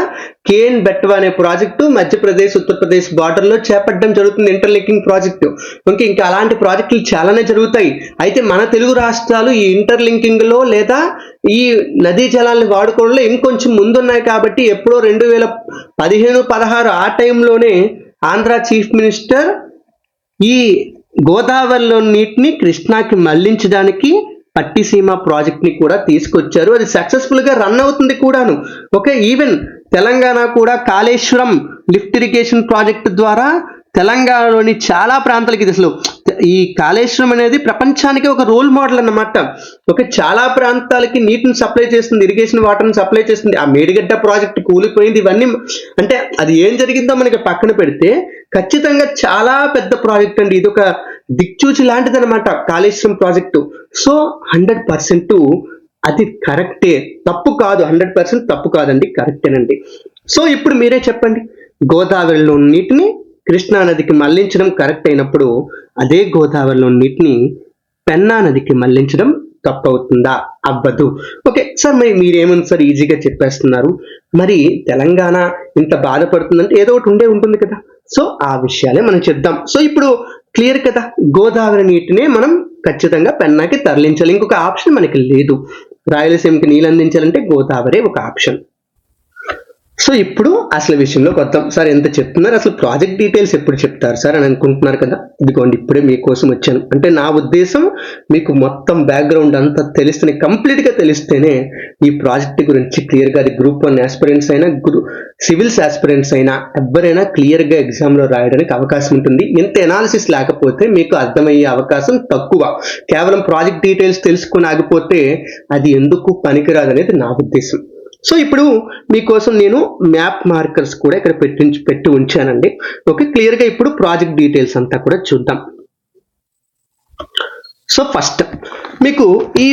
కేన్ బెట్వా అనే ప్రాజెక్టు మధ్యప్రదేశ్ ఉత్తరప్రదేశ్ బార్డర్ లో చేపట్టడం జరుగుతుంది, ఇంటర్లింకింగ్ ప్రాజెక్టు. ఓకే, ఇంకా అలాంటి ప్రాజెక్టులు చాలానే జరుగుతాయి. అయితే మన తెలుగు రాష్ట్రాలు ఈ ఇంటర్లింకింగ్ లో లేదా ఈ నదీ జలాలను వాడుకోవడంలో ఇంకొంచెం ముందున్నాయి. కాబట్టి ఎప్పుడో 2015-16 ఆ టైంలోనే ఆంధ్ర చీఫ్ మినిస్టర్ ఈ గోదావరిలో నీటిని కృష్ణాకి మళ్లించడానికి పట్టిసీమ ప్రాజెక్ట్ ని కూడా తీసుకొచ్చారు. అది సక్సెస్ఫుల్ గా రన్ అవుతుంది కూడాను. ఓకే, ఈవెన్ తెలంగాణ కూడా కాళేశ్వరం లిఫ్ట్ ఇరిగేషన్ ప్రాజెక్ట్ ద్వారా తెలంగాణలోని చాలా ప్రాంతాలకి, అసలు ఈ కాళేశ్వరం అనేది ప్రపంచానికి ఒక రోల్ మోడల్ అన్నమాట. ఓకే, చాలా ప్రాంతాలకి నీటిని సప్లై చేస్తుంది, ఇరిగేషన్ వాటర్ని సప్లై చేస్తుంది. ఆ మేడిగడ్డ ప్రాజెక్ట్ కూలిపోయింది. ఇవన్నీ అంటే అది ఏం జరిగిందో మనకి పక్కన పెడితే ఖచ్చితంగా చాలా పెద్ద ప్రాజెక్ట్ అండి. ఇది ఒక దిక్చూచి లాంటిది అనమాట కాళేశ్వరం ప్రాజెక్టు. సో 100% అది కరెక్టే, తప్పు కాదు. 100% తప్పు కాదండి, కరెక్టేనండి. సో ఇప్పుడు మీరే చెప్పండి, గోదావరిలో నీటిని కృష్ణా నదికి మళ్లించడం కరెక్ట్ అయినప్పుడు అదే గోదావరిలో నీటిని పెన్నా నదికి మళ్లించడం తప్పు అవుతుందా? అవ్వదు. ఓకే సార్, మరి మీరేమని సార్ ఈజీగా చెప్పేస్తున్నారు, మరి తెలంగాణ ఇంత బాధపడుతుందంటే ఏదో ఒకటి ఉంటుంది కదా. సో ఆ విషయాలే మనం చెప్దాం. సో ఇప్పుడు క్లియర్ కదా, గోదావరి నీటినే మనం ఖచ్చితంగా పెన్నాకి తరలించాలి, ఇంకొక ఆప్షన్ మనకి లేదు. రాయలసీమకి నీళ్ళు అందించాలంటే గోదావరి ఒక ఆప్షన్. సో ఇప్పుడు అసలు విషయంలోకి వద్దాం. సార్ ఎంత చెప్తున్నారు, అసలు ప్రాజెక్ట్ డీటెయిల్స్ ఎప్పుడు చెప్తారు సార్ అని అనుకుంటున్నారు కదా. ఇదిగోండి ఇప్పుడే మీకోసం వచ్చాను. అంటే నా ఉద్దేశం మీకు మొత్తం బ్యాక్గ్రౌండ్ అంతా తెలిస్తేనే, కంప్లీట్ గా తెలిస్తేనే ఈ ప్రాజెక్ట్ గురించి క్లియర్ గా, అది గ్రూప్ 1 ఆస్పిరెంట్స్ అయినా, సివిల్స్ ఆస్పిరెంట్స్ అయినా, ఎవరైనా క్లియర్ గా ఎగ్జామ్ లో రాయడానికి అవకాశం ఉంటుంది. ఇంత ఎనాలిసిస్ లేకపోతే మీకు అర్థమయ్యే అవకాశం తక్కువ. కేవలం ప్రాజెక్ట్ డీటెయిల్స్ తెలుసుకుని ఆగిపోతే అది ఎందుకు పనికిరాదు అనేది నా ఉద్దేశం. సో ఇప్పుడు మీకోసం నేను మ్యాప్ మార్కర్స్ కూడా ఇక్కడ పెట్టి ఉంచానండి. ఓకే, క్లియర్ గా ఇప్పుడు ప్రాజెక్ట్ డీటెయిల్స్ అంతా కూడా చూద్దాం. సో ఫస్ట్ మీకు ఈ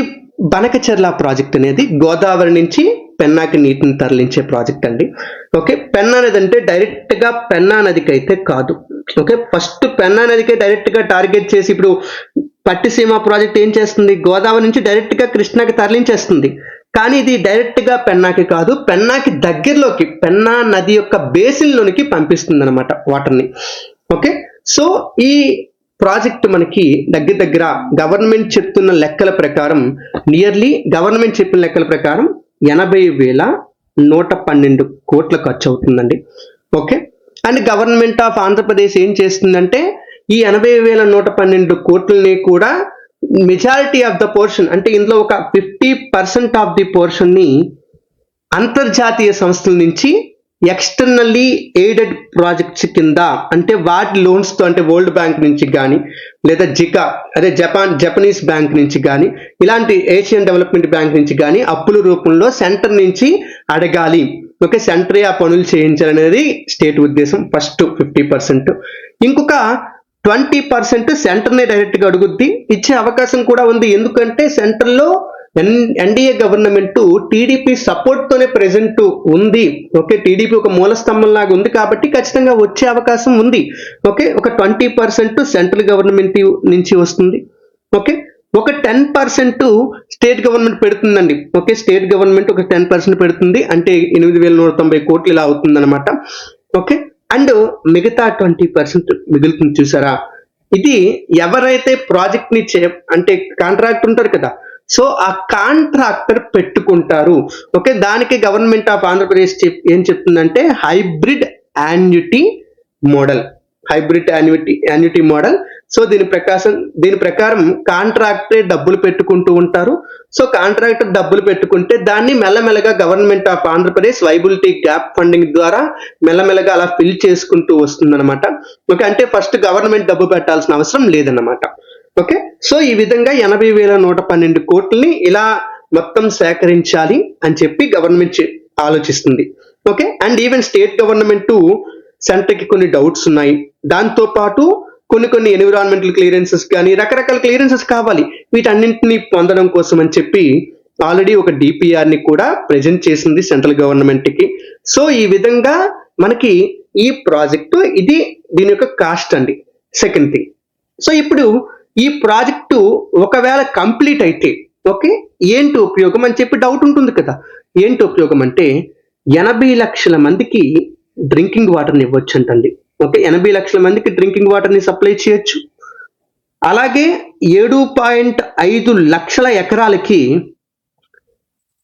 బనకచెర్ల ప్రాజెక్ట్ అనేది గోదావరి నుంచి పెన్నాకి నీటిని తరలించే ప్రాజెక్ట్ అండి. ఓకే, పెన్నా నది అంటే డైరెక్ట్ గా పెన్నా నదికి అయితే కాదు. ఓకే, ఫస్ట్ పెన్నా నదికి డైరెక్ట్ గా టార్గెట్ చేసి ఇప్పుడు పట్టిసీమ ప్రాజెక్ట్ ఏం చేస్తుంది, గోదావరి నుంచి డైరెక్ట్ గా కృష్ణాకి తరలించేస్తుంది. కానీ ఇది డైరెక్ట్ గా పెన్నాకి కాదు, పెన్నాకి దగ్గరలోకి, పెన్నా నది యొక్క బేసిన్ లోనికి పంపిస్తుంది అనమాట వాటర్ని. ఓకే, సో ఈ ప్రాజెక్ట్ మనకి దగ్గర గవర్నమెంట్ చెప్తున్న లెక్కల ప్రకారం, గవర్నమెంట్ చెప్పిన లెక్కల ప్రకారం 80,112 కోట్ల ఖర్చు అవుతుందండి. Okay, and government of Andhra Pradesh ఏం చేస్తుందంటే ఈ 80,112 కోట్లని కూడా మెజారిటీ ఆఫ్ ద పోర్షన్, అంటే ఇందులో ఒక 50% ఆఫ్ ది పోర్షన్ ని అంతర్జాతీయ సంస్థల నుంచి ఎక్స్టర్నల్లీ ఎయిడెడ్ ప్రాజెక్ట్స్ కింద, అంటే వాటి లోన్స్ తో, అంటే వరల్డ్ బ్యాంక్ నుంచి కానీ, లేదా జపనీస్ బ్యాంక్ నుంచి కానీ, ఇలాంటి ఏషియన్ డెవలప్మెంట్ బ్యాంక్ నుంచి కానీ అప్పుల రూపంలో సెంటర్ నుంచి అడగాలి. ఓకే, సెంటరే ఆ పనులు చేయించాలనేది స్టేట్ ఉద్దేశం. ఫస్ట్ 50%, ఇంకొక 20% సెంటర్నే డైరెక్ట్ గా అడుగుద్ది, ఇచ్చే అవకాశం కూడా ఉంది. ఎందుకంటే సెంటర్ లో ఎన్డీఏ గవర్నమెంట్ టీడీపీ సపోర్ట్ తోనే ప్రెసెంట్ ఉంది. ఓకే, టీడీపీ ఒక మూల స్తంభం లాగా ఉంది కాబట్టి ఖచ్చితంగా వచ్చే అవకాశం ఉంది. ఓకే, ఒక 20% సెంట్రల్ గవర్నమెంట్ నుంచి వస్తుంది. ఓకే, ఒక 10% స్టేట్ గవర్నమెంట్ పెడుతుందండి. ఓకే, స్టేట్ గవర్నమెంట్ ఒక 10% పెడుతుంది, అంటే 8,190 కోట్లు ఇలా అవుతుంది అనమాట. ఓకే, అండ్ మిగతా 20% మిగులుతుంది చూసారా, ఇది ఎవరైతే ప్రాజెక్ట్ ని అంటే కాంట్రాక్టర్ ఉంటారు కదా, సో ఆ కాంట్రాక్టర్ పెట్టుకుంటారు. ఓకే, దానికి గవర్నమెంట్ ఆఫ్ ఆంధ్రప్రదేశ్ ఏం చెప్తుందంటే హైబ్రిడ్ యాన్యుటీ మోడల్. సో దీని ప్రకారం కాంట్రాక్టరే డబ్బులు పెట్టుకుంటూ ఉంటారు. సో కాంట్రాక్టర్ డబ్బులు పెట్టుకుంటే దాన్ని మెల్లమెల్లగా government of Andhra Pradesh viability gap funding ద్వారా మెల్లమెల్లగా అలా ఫిల్ చేసుకుంటూ వస్తుందన్నమాట. ఓకే, అంటే ఫస్ట్ గవర్నమెంట్ డబ్బు పెట్టాల్సిన అవసరం లేదన్నమాట. ఓకే, సో ఈ విధంగా 80,112 కోట్లని ఇలా మొత్తం సేకరించాలి అని చెప్పి గవర్నమెంట్ ఆలోచిస్తుంది. Okay, and even state government centre కి కొన్ని డౌట్స్ ఉన్నాయి. దాంతో పాటు కొన్ని ఎన్విరాన్మెంటల్ క్లియరెన్సెస్ కానీ రకరకాల క్లియరెన్సెస్ కావాలి. వీటన్నింటినీ పొందడం కోసం అని చెప్పి ఆల్రెడీ ఒక డిపిఆర్ ని కూడా ప్రెజెంట్ చేసింది సెంట్రల్ గవర్నమెంట్ కి. సో ఈ విధంగా మనకి ఈ ప్రాజెక్టు దీని యొక్క కాస్ట్ అండి. సెకండ్ థింగ్, సో ఇప్పుడు ఈ ప్రాజెక్టు ఒకవేళ కంప్లీట్ అయితే ఓకే ఏంటి ఉపయోగం అని చెప్పి డౌట్ ఉంటుంది కదా. ఏంటి ఉపయోగం అంటే 80 లక్షల మందికి డ్రింకింగ్ వాటర్ని ఇవ్వచ్చు అంటండి. ఓకే, 80 లక్షల మందికి డ్రింకింగ్ వాటర్ని సప్లై చేయొచ్చు. అలాగే 7.5 లక్షల ఎకరాలకి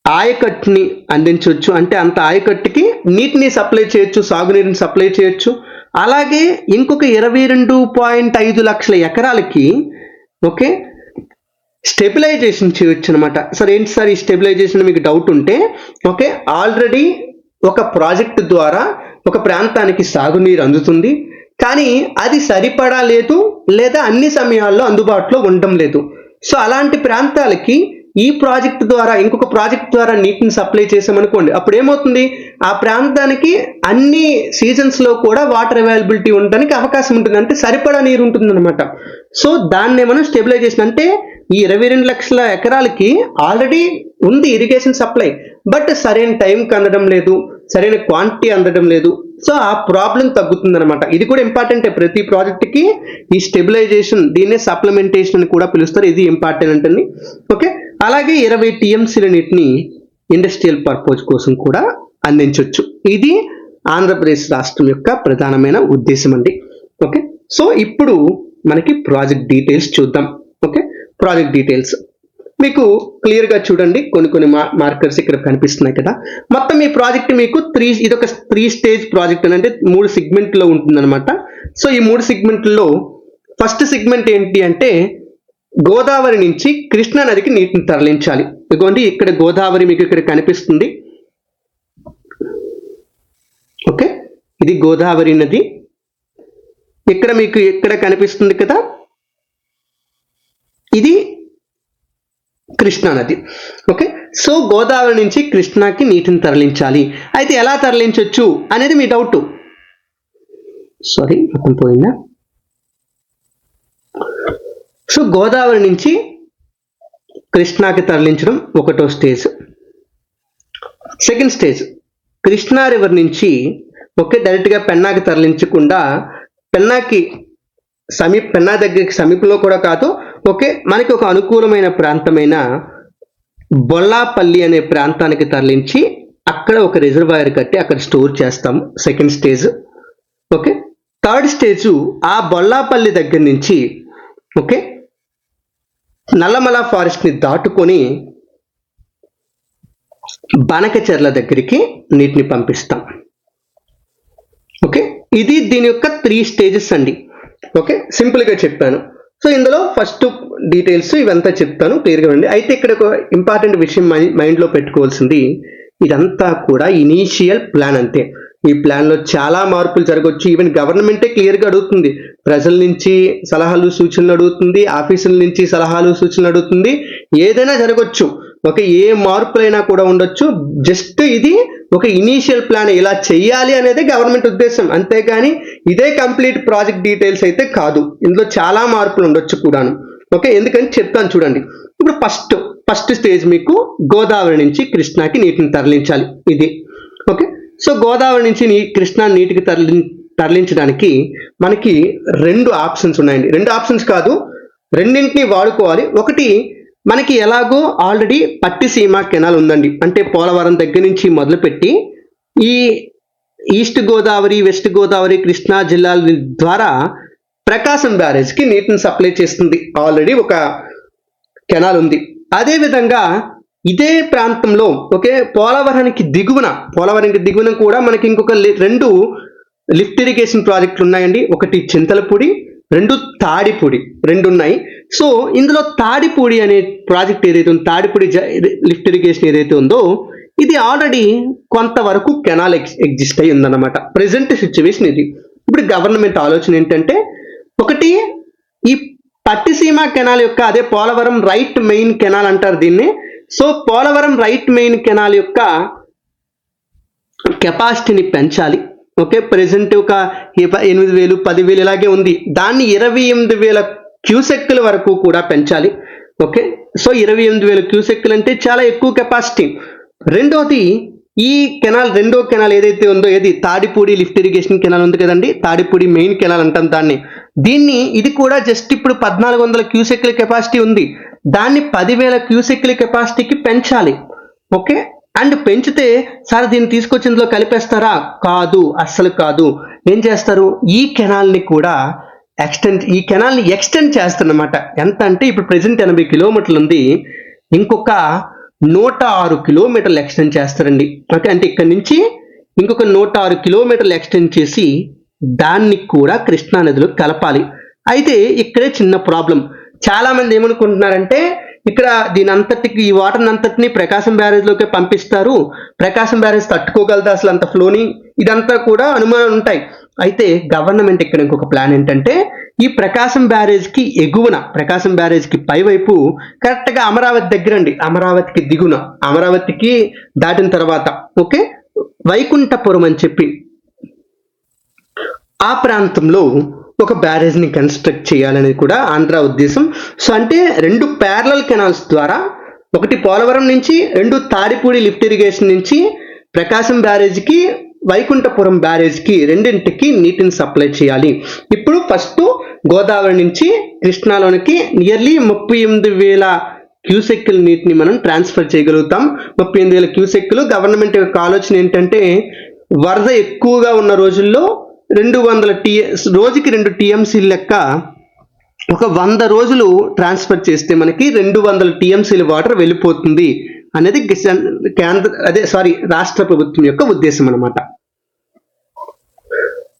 ఆయకట్టుని అందించవచ్చు, అంటే అంత ఆయకట్టుకి నీటిని సప్లై చేయొచ్చు, సాగునీరుని సప్లై చేయొచ్చు. అలాగే ఇంకొక 22.5 లక్షల ఎకరాలకి ఓకే స్టెబిలైజేషన్ చేయొచ్చు అనమాట. సార్ ఏంటి సార్ ఈ స్టెబిలైజేషన్ మీకు డౌట్ ఉంటే, ఓకే ఆల్రెడీ ఒక ప్రాజెక్ట్ ద్వారా ఒక ప్రాంతానికి సాగునీరు అందుతుంది, కానీ అది సరిపడా లేదు, లేదా అన్ని సమయాల్లో అందుబాటులో ఉండడం లేదు. సో అలాంటి ప్రాంతాలకి ఈ ప్రాజెక్ట్ ద్వారా ఇంకొక ప్రాజెక్ట్ ద్వారా నీటిని సప్లై చేసామనుకోండి, అప్పుడు ఏమవుతుంది, ఆ ప్రాంతానికి అన్ని సీజన్స్ లో కూడా వాటర్ అవైలబిలిటీ ఉండడానికి అవకాశం ఉంటుంది, అంటే సరిపడా నీరు ఉంటుంది అనమాట. సో దాన్నే మనం స్టెబిలైజేషన్ అంటే ఈ 22 లక్షల ఎకరాలకి ఆల్రెడీ ఉంది ఇరిగేషన్ సప్లై, బట్ సరైన టైంకి అందడం లేదు, సరైన క్వాంటిటీ అందడం లేదు. సో ఆ ప్రాబ్లం తగ్గుతుంది అనమాట. ఇది కూడా ఇంపార్టెంట్, ప్రతి ప్రాజెక్ట్ కి ఈ స్టెబిలైజేషన్, దీన్నే సప్లిమెంటేషన్ అని కూడా పిలుస్తారు, ఇది ఇంపార్టెంట్ అండి. ఓకే, అలాగే 20 టీఎంసీల నీటిని ఇండస్ట్రియల్ పర్పస్ కోసం కూడా అందించవచ్చు. ఇది ఆంధ్రప్రదేశ్ రాష్ట్రం యొక్క ప్రధానమైన ఉద్దేశం అండి. ఓకే, సో ఇప్పుడు మనకి ప్రాజెక్ట్ డీటెయిల్స్ చూద్దాం. ఓకే, ప్రాజెక్ట్ డీటెయిల్స్ మీకు క్లియర్ గా చూడండి, కొన్ని మార్కర్స్ ఇక్కడ కనిపిస్తున్నాయి కదా. మొత్తం ఈ ప్రాజెక్ట్ మీకు ఇదొక 3 స్టేజ్ ప్రాజెక్ట్ అంటే 3 సెగ్మెంట్ లో ఉంటుందన్నమాట. సో ఈ 3 సెగ్మెంట్లో ఫస్ట్ సెగ్మెంట్ ఏంటి అంటే గోదావరి నుంచి కృష్ణా నదికి నీటిని తరలించాలి. ఇదిగోండి ఇక్కడ గోదావరి మీకు ఇక్కడ కనిపిస్తుంది. ఓకే, ఇది గోదావరి నది. ఇక్కడ మీకు ఇక్కడ కనిపిస్తుంది కదా, ఇది కృష్ణా నది. ఓకే, సో గోదావరి నుంచి కృష్ణాకి నీటిని తరలించాలి. అయితే ఎలా తరలించవచ్చు అనేది మీ డౌట్. సారీ, మొత్తం పోయిందా? సో గోదావరి నుంచి కృష్ణాకి తరలించడం ఒకటో stage. Second stage Krishna river నుంచి డైరెక్ట్గా పెన్నాకి తరలించకుండా పెన్నా దగ్గరికి సమీపంలో కూడా కాదు, మనకి ఒక అనుకూలమైన ప్రాంతమైన బొల్లాపల్లి అనే ప్రాంతానికి తరలించి అక్కడ ఒక రిజర్వాయర్ కట్టి అక్కడ స్టోర్ చేస్తాము. Second stage. Okay, third stage ఆ బొల్లాపల్లి దగ్గర నుంచి నల్లమల ఫారెస్ట్ ని దాటుకొని బనకచెర్ల దగ్గరికి నీటిని పంపిస్తాం. ఓకే, ఇది దీని యొక్క 3 స్టేజెస్ అండి. ఓకే, సింపుల్ గా చెప్పాను. సో ఇందులో ఫస్ట్ డీటెయిల్స్ ఇవంతా చెప్తాను, క్లియర్గా ఉండండి. అయితే ఇక్కడ ఒక ఇంపార్టెంట్ విషయం మైండ్లో పెట్టుకోవాల్సింది, ఇదంతా కూడా ఇనీషియల్ ప్లాన్ అంతే. ఈ ప్లాన్లో చాలా మార్పులు జరగవచ్చు. ఈవెన్ గవర్నమెంటే క్లియర్గా అడుగుతుంది, ప్రజల నుంచి సలహాలు సూచనలు అడుగుతుంది, ఆఫీసుల నుంచి సలహాలు సూచనలు అడుగుతుంది, ఏదైనా జరగవచ్చు. ఏ మార్పులైనా కూడా ఉండొచ్చు. జస్ట్ ఇది ఒక ఇనీషియల్ ప్లాన్, ఇలా చెయ్యాలి అనేది గవర్నమెంట్ ఉద్దేశం, అంతేగాని ఇదే కంప్లీట్ ప్రాజెక్ట్ డీటెయిల్స్ అయితే కాదు. ఇందులో చాలా మార్పులు ఉండొచ్చు కూడాను. ఎందుకని చెప్తాను చూడండి. ఇప్పుడు ఫస్ట్ స్టేజ్ మీకు గోదావరి నుంచి కృష్ణాకి నీటిని తరలించాలి. ఇది ఓకే. సో గోదావరి నుంచి కృష్ణా నీటికి తరలించడానికి మనకి 2 ఆప్షన్స్ ఉన్నాయండి. 2 ఆప్షన్స్ కాదు, రెండింటిని వాడుకోవాలి. ఒకటి, మనకి ఎలాగో ఆల్రెడీ పట్టిసీమ కెనాల్ ఉందండి. అంటే పోలవరం దగ్గర నుంచి మొదలుపెట్టి ఈ ఈస్ట్ గోదావరి, వెస్ట్ గోదావరి, కృష్ణా జిల్లాల ద్వారా ప్రకాశం బ్యారేజ్కి నీటిని సప్లై చేస్తుంది. ఆల్రెడీ ఒక కెనాల్ ఉంది. అదేవిధంగా ఇదే ప్రాంతంలో పోలవరానికి దిగువన కూడా మనకి ఇంకొక 2 లిఫ్ట్ ఇరిగేషన్ ప్రాజెక్టులు ఉన్నాయండి. ఒకటి చింతలపూడి, 2 తాడిపూడి, 2 ఉన్నాయి. సో ఇందులో తాడిపూడి అనే ప్రాజెక్ట్ ఏదైతే ఉందో, తాడిపూడి లిఫ్ట్ ఇరిగేషన్ ఏదైతే ఉందో, ఇది ఆల్రెడీ కొంతవరకు కెనాల్ ఎగ్జిస్ట్ అయి ఉందన్నమాట. ప్రెసెంట్ సిచ్యువేషన్ ఇది. ఇప్పుడు గవర్నమెంట్ ఆలోచన ఏంటంటే, ఒకటి ఈ పట్టిసీమ కెనాల్ యొక్క, అదే పోలవరం రైట్ మెయిన్ కెనాల్ అంటారు దీన్ని. So Polavaram right main canal యొక్క కెపాసిటీని పెంచాలి. ప్రెసెంట్ ఒక 8,000, 10,000 ఇలాగే ఉంది. దాన్ని 28,000 క్యూసెక్కుల వరకు కూడా పెంచాలి. సో 28,000 క్యూసెక్కులు అంటే చాలా ఎక్కువ కెపాసిటీ. రెండోది, ఈ రెండో కెనాల్ ఏదైతే ఉందో, తాడిపూడి లిఫ్ట్ ఇరిగేషన్ కెనాల్ ఉంది కదండి, తాడిపూడి మెయిన్ కెనాల్ అంటాం దాన్ని. ఇది కూడా జస్ట్ ఇప్పుడు 1,400 క్యూసెక్కుల కెపాసిటీ ఉంది. దాన్ని 10,000 క్యూసెక్కుల కెపాసిటీకి పెంచాలి. అండ్ పెంచితే సార్ దీన్ని తీసుకొచ్చి ఇందులో కలిపేస్తారా? కాదు, అస్సలు కాదు. ఏం చేస్తారు, ఈ కెనాల్ని ఎక్స్టెండ్ చేస్తారన్నమాట. ఎంత అంటే ఇప్పుడు ప్రెసెంట్ 80 కిలోమీటర్లు ఉంది, ఇంకొక 106 కిలోమీటర్లు ఎక్స్టెండ్ చేస్తారండి. అంటే ఇక్కడ నుంచి ఇంకొక 106 కిలోమీటర్లు ఎక్స్టెండ్ చేసి దాన్ని కూడా కృష్ణా నదిలో కలపాలి. అయితే ఇక్కడే చిన్న ప్రాబ్లం. చాలా మంది ఏమనుకుంటున్నారంటే, ఇక్కడ ఈ వాటర్ అంతటిని ప్రకాశం బ్యారేజ్ లోకి పంపిస్తారు, ప్రకాశం బ్యారేజ్ తట్టుకోగలదా అసలు అంత ఫ్లోని, ఇదంతా కూడా అనుమానాలు ఉంటాయి. అయితే గవర్నమెంట్ ఇక్కడ ఇంకొక ప్లాన్ ఏంటంటే, ఈ ప్రకాశం బ్యారేజ్ కి ఎగువన, ప్రకాశం బ్యారేజ్ కి పైవైపు కరెక్ట్ గా అమరావతి దగ్గరండి, అమరావతికి దిగున, అమరావతికి దాటిన తర్వాత వైకుంఠపురం అని చెప్పి ఆ ప్రాంతంలో ఒక బ్యారేజ్ ని కన్స్ట్రక్ట్ చేయాలనేది కూడా ఆంధ్ర ఉద్దేశం. సో అంటే 2 ప్యారలల్ కెనాల్స్ ద్వారా, ఒకటి పోలవరం నుంచి, 2 తాడిపూడి లిఫ్ట్ ఇరిగేషన్ నుంచి ప్రకాశం బ్యారేజ్కి, వైకుంఠపురం బ్యారేజ్కి, రెండింటికి నీటిని సప్లై చేయాలి. ఇప్పుడు ఫస్ట్ గోదావరి నుంచి కృష్ణాలోనికి నియర్లీ 38,000 క్యూసెక్కుల నీటిని మనం ట్రాన్స్ఫర్ చేయగలుగుతాం. 38,000 క్యూసెక్కులు. గవర్నమెంట్ యొక్క ఆలోచన ఏంటంటే, వరద ఎక్కువగా ఉన్న రోజుల్లో రోజుకి 2 టీఎంసీ లెక్క ఒక 100 రోజులు ట్రాన్స్ఫర్ చేస్తే మనకి 200 టీఎంసీల వాటర్ వెళ్ళిపోతుంది అనేది రాష్ట్ర ప్రభుత్వం యొక్క ఉద్దేశం అనమాట.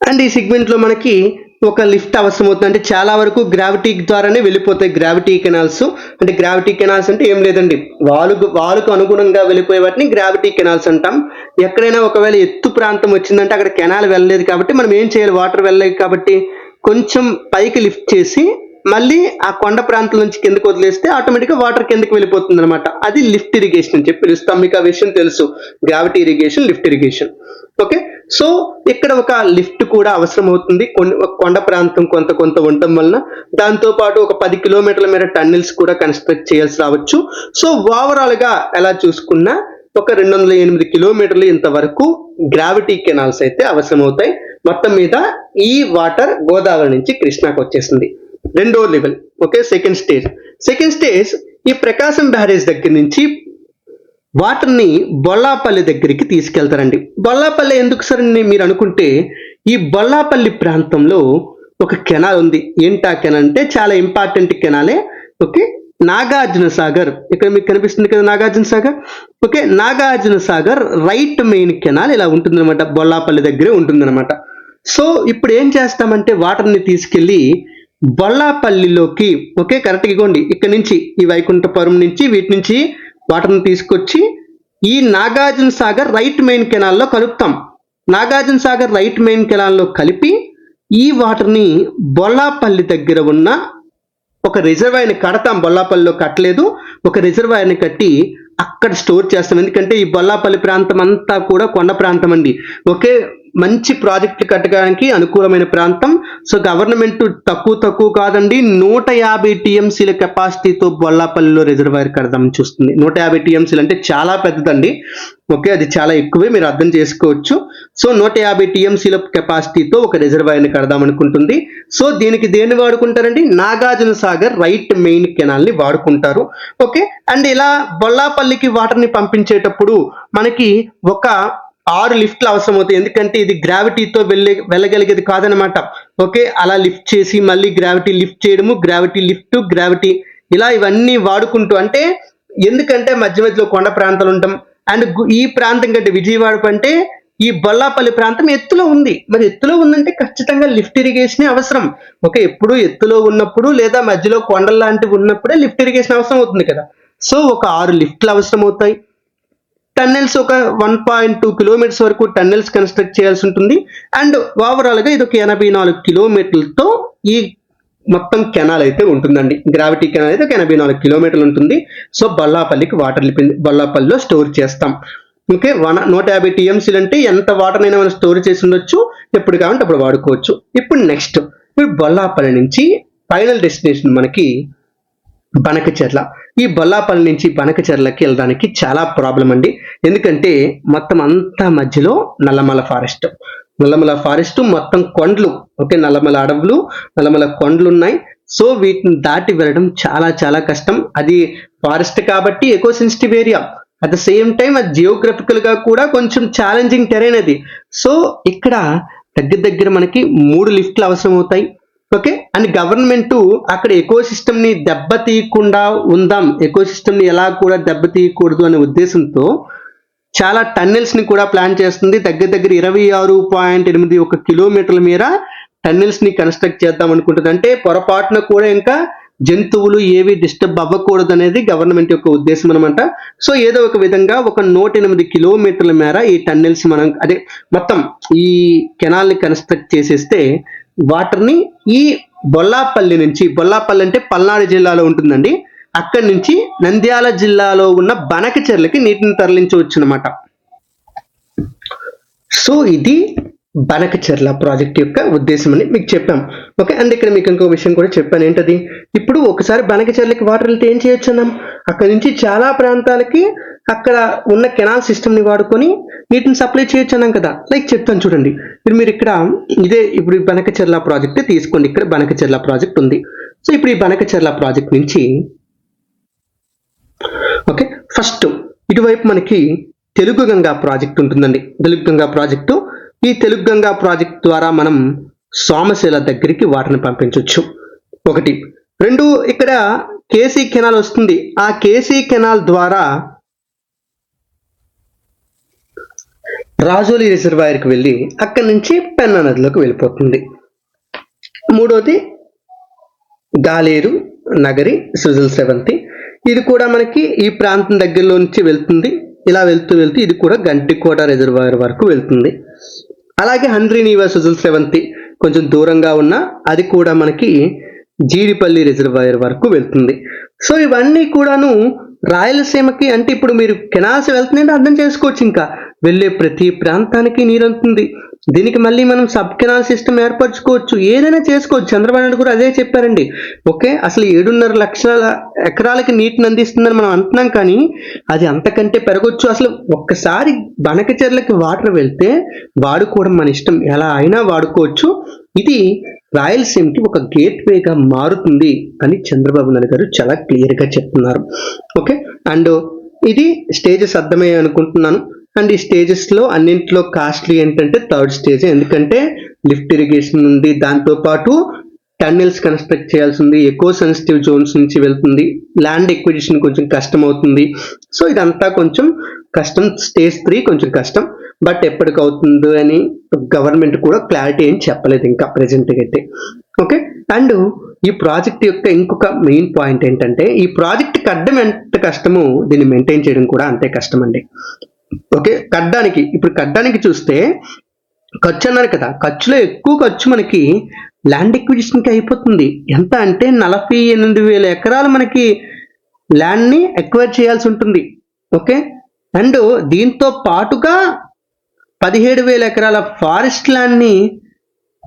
అండ్ ఈ సెగ్మెంట్ లో మనకి ఒక లిఫ్ట్ అవసరం అవుతుంది. అంటే చాలా వరకు గ్రావిటీ ద్వారానే వెళ్ళిపోతాయి గ్రావిటీ కెనాల్స్. అంటే గ్రావిటీ కెనాల్స్ అంటే ఏం లేదండి, వాలుకు అనుగుణంగా వెళ్ళిపోయే వాటిని గ్రావిటీ కెనాల్స్ అంటాం. ఎక్కడైనా ఒకవేళ ఎత్తు ప్రాంతం వచ్చిందంటే అక్కడ కెనాల్ వెళ్ళలేదు కాబట్టి మనం ఏం చేయాలి, వాటర్ వెళ్ళలేదు కాబట్టి కొంచెం పైకి లిఫ్ట్ చేసి మళ్ళీ ఆ కొండ ప్రాంతం నుంచి కిందకు వదిలేస్తే ఆటోమేటిక్గా వాటర్ కిందకి వెళ్ళిపోతుంది అనమాట. అది లిఫ్ట్ ఇరిగేషన్ అని చెప్పి పిలుస్తాం. మీకు ఆ విషయం తెలుసు, gravity irrigation, lift irrigation. Okay, so ఇక్కడ ఒక లిఫ్ట్ కూడా అవసరం అవుతుంది కొండ ప్రాంతం కొంత ఉండటం వలన. దాంతో పాటు ఒక 10 కిలోమీటర్ల మేర టన్నెల్స్ కూడా కన్స్ట్రక్ట్ చేయాల్సి రావచ్చు. సో ఓవరాల్ గా ఎలా చూసుకున్నా ఒక 208 కిలోమీటర్లు ఇంతవరకు గ్రావిటీ కెనాల్స్ అయితే అవసరం అవుతాయి. మొత్తం మీద ఈ వాటర్ గోదావరి నుంచి కృష్ణాకు వచ్చేసింది. రెండో లెవెల్. ఓకే, సెకండ్ స్టేజ్ ఈ ప్రకాశం బ్యారేజ్ దగ్గర నుంచి వాటర్ ని బొల్లాపల్లి దగ్గరికి తీసుకెళ్తారండి. బొల్లాపల్లి ఎందుకు సార్ అని మీరు అనుకుంటే, ఈ బొల్లాపల్లి ప్రాంతంలో ఒక కెనాల్ ఉంది. ఏంటా కెనాల్ అంటే చాలా ఇంపార్టెంట్ కెనాలే. ఓకే, నాగార్జున సాగర్, ఇక్కడ మీకు కనిపిస్తుంది కదా Nagarjuna Sagar. Okay, Nagarjuna Sagar right main canal ఇలా ఉంటుందన్నమాట, బొల్లాపల్లి దగ్గరే ఉంటుందన్నమాట. సో ఇప్పుడు ఏం చేస్తామంటే వాటర్ని తీసుకెళ్లి బొల్లాపల్లిలోకి, ఓకే కరెక్ట్గా ఇగోండి, ఇక్కడ నుంచి ఈ వైకుంఠపురం నుంచి వీటి నుంచి వాటర్ని తీసుకొచ్చి ఈ నాగార్జున సాగర్ రైట్ మెయిన్ కెనాల్లో కలుపుతాం. నాగార్జున సాగర్ రైట్ మెయిన్ కెనాల్లో కలిపి ఈ వాటర్ని బొల్లాపల్లి దగ్గర ఉన్న ఒక రిజర్వాయర్ని కడతాం. బొల్లాపల్లిలో కట్టలేదు, ఒక రిజర్వాయర్ని కట్టి అక్కడ స్టోర్ చేస్తాం. ఎందుకంటే ఈ బొల్లాపల్లి ప్రాంతం అంతా కూడా కొండ ప్రాంతం అండి. ఒకే మంచి ప్రాజెక్టులు కట్టడానికి అనుకూలమైన ప్రాంతం. సో గవర్నమెంట్ తక్కువ కాదండి, 150 టీఎంసీల కెపాసిటీతో బొల్లాపల్లిలో రిజర్వాయర్ కడదామని చూస్తుంది. 150 టీఎంసీలు అంటే చాలా పెద్దదండి. ఓకే, అది చాలా ఎక్కువే, మీరు అర్థం చేసుకోవచ్చు. సో 150 టీఎంసీల కెపాసిటీతో ఒక రిజర్వాయర్ని కడదాం అనుకుంటుంది. సో దీనికి దేన్ని వాడుకుంటారండి, Nagarjuna Sagar right main canal ని వాడుకుంటారు. ఓకే, అండ్ ఇలా బొల్లాపల్లికి వాటర్ని పంపించేటప్పుడు మనకి ఒక 6 లిఫ్ట్లు అవసరం అవుతాయి. ఎందుకంటే ఇది గ్రావిటీతో వెళ్ళగలిగేది కాదనమాట. ఓకే, అలా లిఫ్ట్ చేసి మళ్ళీ గ్రావిటీ లిఫ్ట్ చేయడము, గ్రావిటీ ఇలా ఇవన్నీ వాడుకుంటూ, అంటే ఎందుకంటే మధ్యలో కొండ ప్రాంతాలు ఉంటాం. అండ్ ఈ ప్రాంతం కంటే విజయవాడ అంటే ఈ బొల్లాపల్లి ప్రాంతం ఎత్తులో ఉంది. మరి ఎత్తులో ఉందంటే ఖచ్చితంగా లిఫ్ట్ ఇరిగేషన్ అవసరం. ఓకే, ఎప్పుడు ఎత్తులో ఉన్నప్పుడు లేదా మధ్యలో కొండల లాంటివి ఉన్నప్పుడే లిఫ్ట్ ఇరిగేషన్ అవసరం అవుతుంది కదా. సో ఒక 6 లిఫ్ట్లు అవసరం అవుతాయి. టన్నెల్స్ ఒక 1.2 కిలోమీటర్స్ వరకు టన్నెల్స్ కన్స్ట్రక్ట్ చేయాల్సి ఉంటుంది. అండ్ ఓవరాల్ గా ఇది ఒక 84 కిలోమీటర్లతో ఈ మొత్తం కెనాల్ అయితే ఉంటుందండి. గ్రావిటీ కెనాల్ అయితే ఒక 84 కిలోమీటర్లు ఉంటుంది. సో బొల్లాపల్లికి వాటర్ బొల్లాపల్లిలో స్టోర్ చేస్తాం. ఓకే, 150 టీఎంసీలు అంటే ఎంత వాటర్ అయినా మనం స్టోర్ చేసి ఉండొచ్చు, ఎప్పుడు కావాలంటే అప్పుడు వాడుకోవచ్చు. ఇప్పుడు నెక్స్ట్ బొల్లాపల్లి నుంచి ఫైనల్ డెస్టినేషన్ మనకి బనకచెర్ల. ఈ బొల్లాపల్లి నుంచి బనకచెర్లకి వెళ్ళడానికి చాలా ప్రాబ్లం అండి. ఎందుకంటే మొత్తం అంతా మధ్యలో నల్లమల ఫారెస్ట్ మొత్తం కొండలు. ఓకే, నల్లమల అడవులు, నల్లమల కొండలు ఉన్నాయి. సో వీటిని దాటి వెళ్ళడం చాలా కష్టం. అది ఫారెస్ట్ కాబట్టి echo sensitive area, at the same time అది జియోగ్రఫికల్ గా కూడా కొంచెం ఛాలెంజింగ్ టెరైన్ అది. సో ఇక్కడ దగ్గర మనకి 3 లిఫ్ట్లు అవసరం అవుతాయి. ఓకే, అండ్ గవర్నమెంట్ అక్కడ ఎకో సిస్టమ్ ని దెబ్బతీయకుండా ఉందాం, ఎకో సిస్టమ్ ని ఎలా కూడా దెబ్బతీయకూడదు అనే ఉద్దేశంతో చాలా టన్నెల్స్ ని కూడా ప్లాన్ చేస్తుంది. దగ్గర 26.81 కిలోమీటర్ల మేర టన్నెల్స్ ని కన్స్ట్రక్ట్ చేద్దాం అనుకుంటుంది. అంటే పొరపాటున కూడా ఇంకా జంతువులు ఏవి డిస్టర్బ్ అవ్వకూడదు అనేది గవర్నమెంట్ యొక్క ఉద్దేశం అనమాట. సో ఏదో ఒక విధంగా ఒక 108 కిలోమీటర్ల మేర ఈ టన్నెల్స్ మనం మొత్తం ఈ కెనాల్ ని కన్స్ట్రక్ట్ చేసేస్తే వాటర్ని ఈ బొల్లాపల్లి నుంచి, బొల్లాపల్లి అంటే పల్నాడు జిల్లాలో ఉంటుందండి, అక్కడి నుంచి నంద్యాల జిల్లాలో ఉన్న బనకచెర్లకి నీటిని తరలించవచ్చు అనమాట. సో ఇది బనకచెర్ల ప్రాజెక్ట్ యొక్క ఉద్దేశం అని మీకు చెప్పాం. ఓకే, అండ్ ఇక్కడ మీకు ఇంకో విషయం కూడా చెప్పాను. ఏంటది, ఇప్పుడు ఒకసారి బనకచెర్లకి వాటర్ వెళ్తే ఏం చేయొచ్చు అన్నాం, అక్కడ నుంచి చాలా ప్రాంతాలకి అక్కడ ఉన్న కెనాల్ సిస్టమ్ ని వాడుకొని నీటిని సప్లై చేయొచ్చు అన్నాం కదా. లైక్ చెప్తాను చూడండి. మీరు ఇక్కడ ఇప్పుడు బనకచెర్ల ప్రాజెక్ట్ తీసుకోండి. ఇక్కడ బనకచెర్ల ప్రాజెక్ట్ ఉంది. సో ఇప్పుడు ఈ బనకచెర్ల ప్రాజెక్ట్ నుంచి ఓకే, ఫస్ట్ ఇటువైపు మనకి తెలుగు గంగా ప్రాజెక్ట్ ఉంటుందండి. తెలుగు గంగా ప్రాజెక్టు, ఈ తెలుగు గంగా ప్రాజెక్ట్ ద్వారా మనం సోమశిల దగ్గరికి వాటర్ని పంపించవచ్చు. ఒకటి. రెండు, ఇక్కడ కేసీ కెనాల్ వస్తుంది. ఆ కేసీ కెనాల్ ద్వారా రాజోలి రిజర్వాయర్కి వెళ్ళి అక్కడి నుంచి పెన్నా నదిలోకి వెళ్ళిపోతుంది. మూడోది గాలేరు నగరి సృజల్ స్రవంతి. ఇది కూడా మనకి ఈ ప్రాంతం దగ్గరలో నుంచి వెళ్తుంది. ఇలా వెళ్తూ ఇది కూడా గంటికోట రిజర్వాయర్ వరకు వెళ్తుంది. అలాగే హంద్రీనీవా సృజల్ స్రవంతి కొంచెం దూరంగా ఉన్న అది కూడా మనకి జీడిపల్లి రిజర్వాయర్ వరకు వెళ్తుంది. సో ఇవన్నీ కూడాను రాయలసీమకి, అంటే ఇప్పుడు మీరు కెనాల్స్ వెళ్తున్నాయంటే అర్థం చేసుకోవచ్చు, ఇంకా వెళ్ళే ప్రతి ప్రాంతానికి నీరు అందుతుంది. దీనికి మళ్ళీ మనం సబ్ కెనాల్ సిస్టమ్ ఏర్పరచుకోవచ్చు, ఏదైనా చేసుకోవచ్చు. చంద్రబాబు నాయుడు కూడా అదే చెప్పారండి. ఓకే, అసలు 7.5 లక్షల ఎకరాలకి నీటిని అందిస్తుందని మనం అంటున్నాం, కానీ అది అంతకంటే పెరగొచ్చు. అసలు ఒక్కసారి బనకచెర్లకి వాటర్ వెళ్తే వాడుకోవడం మన ఇష్టం, ఎలా అయినా వాడుకోవచ్చు. ఇది రాయలసీమకి ఒక గేట్వేగా మారుతుంది అని చంద్రబాబు నాయుడు గారు చాలా క్లియర్గా చెప్తున్నారు. ఓకే, అండ్ ఇది స్టేజెస్ అర్థమయ్యాయి అనుకుంటున్నాను. అండ్ ఈ స్టేజెస్లో అన్నింటిలో కాస్ట్లీ ఏంటంటే థర్డ్ స్టేజ్, ఎందుకంటే లిఫ్ట్ ఇరిగేషన్ ఉంది, దాంతోపాటు టన్నెల్స్ కన్స్ట్రక్ట్ చేయాల్సి ఉంది, ఎకో సెన్సిటివ్ జోన్స్ నుంచి వెళ్తుంది, ల్యాండ్ ఎక్విజిషన్ కొంచెం కష్టం అవుతుంది. సో ఇదంతా కొంచెం కష్టం. స్టేజ్ 3 కొంచెం కష్టం, బట్ ఎప్పటికవుతుందో అని గవర్నమెంట్ కూడా క్లారిటీ ఏం చెప్పలేదు ఇంకా ప్రెజెంట్గా అయితే. ఓకే, అండ్ ఈ ప్రాజెక్ట్ యొక్క ఇంకొక మెయిన్ పాయింట్ ఏంటంటే ఈ ప్రాజెక్ట్ కట్టడం ఎంత కష్టమో దీన్ని మెయింటైన్ చేయడం కూడా అంతే కష్టం అండి. ఓకే, కట్టడానికి చూస్తే ఖర్చు అన్నారు కదా, ఖర్చులో ఎక్కువ ఖర్చు మనకి ల్యాండ్ ఎక్విజిషన్కి అయిపోతుంది. ఎంత అంటే 48,000 ఎకరాలు మనకి ల్యాండ్ని ఎక్వైర్ చేయాల్సి ఉంటుంది. ఓకే, అండ్ దీంతో పాటుగా 17,000 ఎకరాల ఫారెస్ట్ ల్యాండ్ని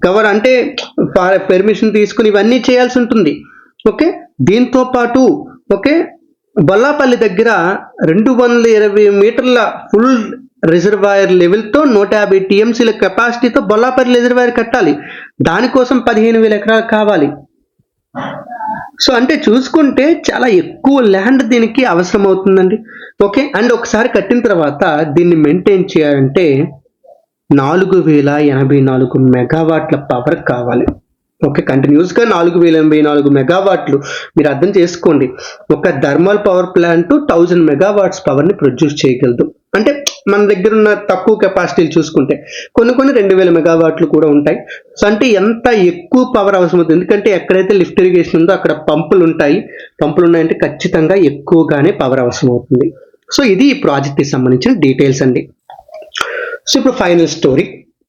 కవర్, అంటే పెర్మిషన్ తీసుకుని ఇవన్నీ చేయాల్సి ఉంటుంది. ఓకే, దీంతో పాటు ఓకే బొల్లాపల్లి దగ్గర 220 మీటర్ల ఫుల్ రిజర్వాయర్ లెవెల్తో 150 టీఎంసీల కెపాసిటీతో బొల్లాపల్లి రిజర్వాయర్ కట్టాలి. దానికోసం 15,000 ఎకరాలు కావాలి. సో అంటే చూసుకుంటే చాలా ఎక్కువ ల్యాండ్ దీనికి అవసరం అవుతుందండి. ఓకే, అండ్ ఒకసారి కట్టిన తర్వాత దీన్ని మెయింటైన్ చేయాలంటే 4,084 మెగావాట్ల పవర్ కావాలి. ఓకే, కంటిన్యూస్గా 4,084 మెగావాట్లు. మీరు అర్థం చేసుకోండి, ఒక థర్మల్ పవర్ ప్లాంట్ 1000 మెగావాట్స్ పవర్ని ప్రొడ్యూస్ చేయగలదు. అంటే మన దగ్గర ఉన్న తక్కువ కెపాసిటీలు చూసుకుంటే కొన్ని 2,000 మెగావాట్లు కూడా ఉంటాయి. సో అంటే ఎంత ఎక్కువ పవర్ అవసరం అవుతుంది, ఎందుకంటే ఎక్కడైతే లిఫ్ట్ ఇరిగేషన్ ఉందో అక్కడ పంపులు ఉన్నాయంటే ఖచ్చితంగా ఎక్కువగానే పవర్ అవసరం అవుతుంది. సో ఇది ఈ ప్రాజెక్ట్కి సంబంధించిన డీటెయిల్స్ అండి. సో ఇప్పుడు ఫైనల్ స్టోరీ,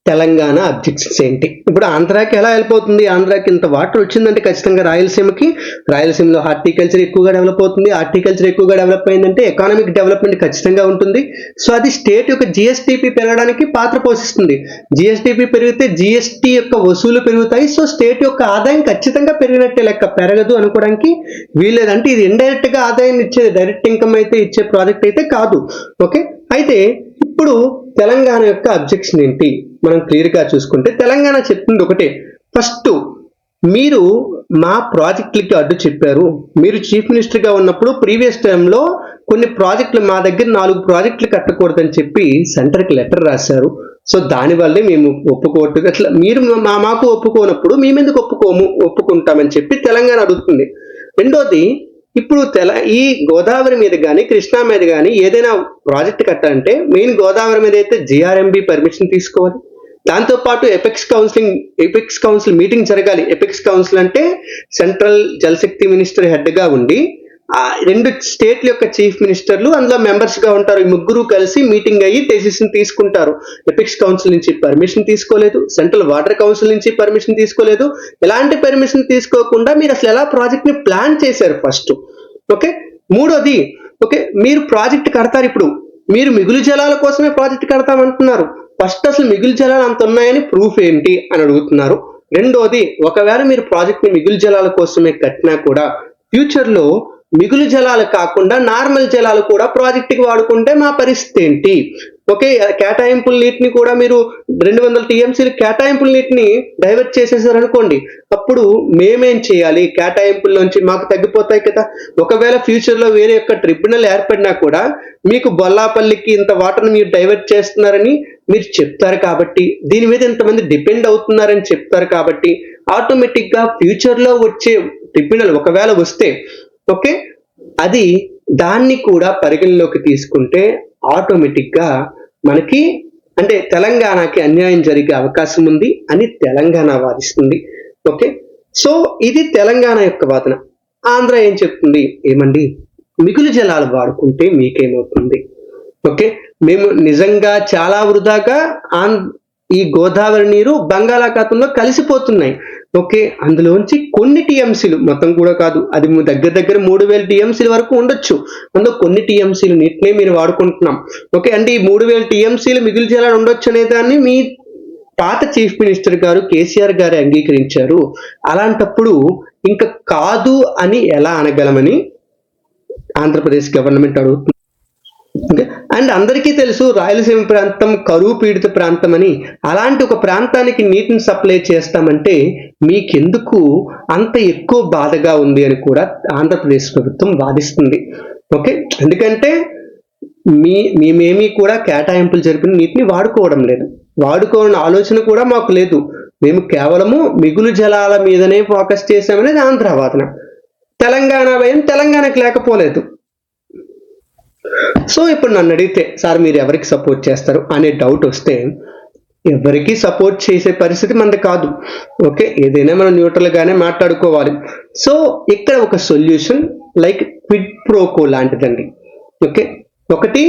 తెలంగాణ అబ్జెక్షన్స్ ఏంటి? ఇప్పుడు ఆంధ్రాకి ఎలా వెళ్ళిపోతుంది? ఆంధ్రాకి ఇంత వాటర్ వచ్చిందంటే ఖచ్చితంగా రాయలసీమలో హార్టికల్చర్ ఎక్కువగా డెవలప్ అవుతుంది. హార్టికల్చర్ ఎక్కువగా డెవలప్ అయిందంటే ఎకానమిక్ డెవలప్మెంట్ ఖచ్చితంగా ఉంటుంది. సో అది స్టేట్ యొక్క జిఎస్టిపి పెరగడానికి పాత్ర పోషిస్తుంది. జిఎస్టిపి పెరిగితే జిఎస్టి యొక్క వసూలు పెరుగుతాయి. సో స్టేట్ యొక్క ఆదాయం ఖచ్చితంగా పెరిగినట్టే లెక్క, పెరగదు అనుకోవడానికి వీలేదంటే ఇది ఇండైరెక్ట్ గా ఆదాయాన్ని ఇచ్చేది, డైరెక్ట్ ఇన్కమ్ అయితే ఇచ్చే ప్రాజెక్ట్ అయితే కాదు. ఓకే, అయితే ఇప్పుడు తెలంగాణ యొక్క అబ్జెక్షన్ ఏంటి మనం క్లియర్గా చూసుకుంటే తెలంగాణ చెప్తుంది ఒకటే. ఫస్ట్, మీరు మా ప్రాజెక్టులకి అడ్డు చెప్పారు. మీరు చీఫ్ మినిస్టర్గా ఉన్నప్పుడు ప్రీవియస్ టైంలో కొన్ని ప్రాజెక్టులు, మా దగ్గర 4 ప్రాజెక్టులు కట్టకూడదని చెప్పి సెంటర్కి లెటర్ రాశారు. సో దానివల్లే మేము ఒప్పుకోవట్టు, అట్లా మీరు మాకు ఒప్పుకోనప్పుడు మేమెందుకు ఒప్పుకుంటామని చెప్పి తెలంగాణ అడుగుతుంది. రెండోది, ఇప్పుడు ఈ గోదావరి మీద కానీ కృష్ణా మీద కానీ ఏదైనా ప్రాజెక్ట్ కట్టాలంటే మెయిన్ గోదావరి మీద అయితే జిఆర్ఎంబి పర్మిషన్ తీసుకోవాలి. దాంతోపాటు ఎపెక్స్ కౌన్సిల్ మీటింగ్ జరగాలి. ఎపెక్స్ కౌన్సిల్ అంటే సెంట్రల్ జలశక్తి మినిస్టర్ హెడ్గా ఉండి ఆ 2 స్టేట్ల యొక్క చీఫ్ మినిస్టర్లు అందులో మెంబర్స్గా ఉంటారు. ఈ ముగ్గురు కలిసి మీటింగ్ అయ్యి డెసిషన్ తీసుకుంటారు. ఎపెక్స్ కౌన్సిల్ నుంచి పర్మిషన్ తీసుకోలేదు, సెంట్రల్ వాటర్ కౌన్సిల్ నుంచి పర్మిషన్ తీసుకోలేదు. ఎలాంటి పర్మిషన్ తీసుకోకుండా మీరు అసలు ఎలా ప్రాజెక్ట్ని ప్లాన్ చేశారు ఫస్ట్. ఓకే, మూడోది, ఓకే మీరు ప్రాజెక్ట్ కడతారు, ఇప్పుడు మీరు మిగులు జలాల కోసమే ప్రాజెక్ట్ కడతామంటున్నారు. ఫస్ట్ అసలు మిగులు జలాలు అంత ఉన్నాయని ప్రూఫ్ ఏంటి అని అడుగుతున్నారు. రెండోది, ఒకవేళ మీరు ప్రాజెక్ట్ని మిగులు జలాల కోసమే కట్టినా కూడా ఫ్యూచర్లో మిగులు జలాలు కాకుండా నార్మల్ జలాలు కూడా ప్రాజెక్టుకి వాడుకుంటే మా పరిస్థితి ఏంటి? ఓకే, కేటాయింపుల నీటిని కూడా మీరు 200 టీఎంసీలు కేటాయింపుల నీటిని డైవర్ట్ చేసేసారు అనుకోండి, అప్పుడు మేమేం చేయాలి? కేటాయింపుల్లోంచి మాకు తగ్గిపోతాయి కదా. ఒకవేళ ఫ్యూచర్లో వేరే యొక్క ట్రిబ్యునల్ ఏర్పడినా కూడా మీకు బొల్లాపల్లికి ఇంత వాటర్ని మీరు డైవర్ట్ చేస్తున్నారని మీరు చెప్తారు కాబట్టి, దీని మీద ఇంతమంది డిపెండ్ అవుతున్నారని చెప్తారు కాబట్టి ఆటోమేటిక్గా ఫ్యూచర్లో వచ్చే ట్రిబ్యునల్ ఒకవేళ వస్తే ఓకే అది దాన్ని కూడా పరిగణలోకి తీసుకుంటే ఆటోమేటిక్ గా మనకి అంటే తెలంగాణకి అన్యాయం జరిగే అవకాశం ఉంది అని తెలంగాణ వాదిస్తుంది. ఓకే సో ఇది తెలంగాణ యొక్క వాదన. ఆంధ్ర ఏం చెప్తుంది, ఏమండి మిగులు జలాలు వాడుకుంటే మీకేమవుతుంది, ఓకే మేము నిజంగా చాలా వృధాగా ఈ గోదావరి నీరు బంగాళాఖాతంలో కలిసిపోతున్నాయి. ఓకే అందులోంచి కొన్ని టీఎంసీలు మొత్తం కూడా కాదు, అది దగ్గర 3000 టీఎంసీల వరకు ఉండొచ్చు, అందులో కొన్ని టీఎంసీలు నీటినే మీరు వాడుకుంటున్నాం. ఓకే అంటే ఈ 3000 టీఎంసీలు మిగులు జలాలు ఉండొచ్చు అనే దాన్ని మీ పాత చీఫ్ మినిస్టర్ గారు కేసీఆర్ గారు అంగీకరించారు. అలాంటప్పుడు ఇంకా కాదు అని ఎలా అనగలమని ఆంధ్రప్రదేశ్ గవర్నమెంట్ అడుగుతుంది. ఓకే అండ్ అందరికీ తెలుసు రాయలసీమ ప్రాంతం కరువు పీడిత ప్రాంతం అని. అలాంటి ఒక ప్రాంతానికి నీటిని సప్లై చేస్తామంటే మీకెందుకు అంత ఎక్కువ బాధగా ఉంది అని కూడా ఆంధ్రప్రదేశ్ ప్రభుత్వం వాదిస్తుంది. ఓకే ఎందుకంటే మేమేమీ కూడా కేటాయింపులు జరిపిన నీటిని వాడుకోవడం లేదు, వాడుకోవాలని ఆలోచన కూడా మాకు లేదు, మేము కేవలము మిగులు జలాల మీదనే ఫోకస్ చేశామనేది ఆంధ్ర వాదన. తెలంగాణ భయం తెలంగాణకి లేకపోలేదు. సో ఇప్పుడు నన్ను అడిగితే సార్ మీరు ఎవరికి సపోర్ట్ చేస్తారు అనే డౌట్ వస్తే ఎవరికి సపోర్ట్ చేసే పరిస్థితి మనది కాదు. ఓకే ఏదైనా మనం న్యూట్రల్ గానే మాట్లాడుకోవాలి. సో ఇక్కడ ఒక సొల్యూషన్ లైక్ క్విడ్ ప్రోకో లాంటిదండి. ఓకే ఒకటి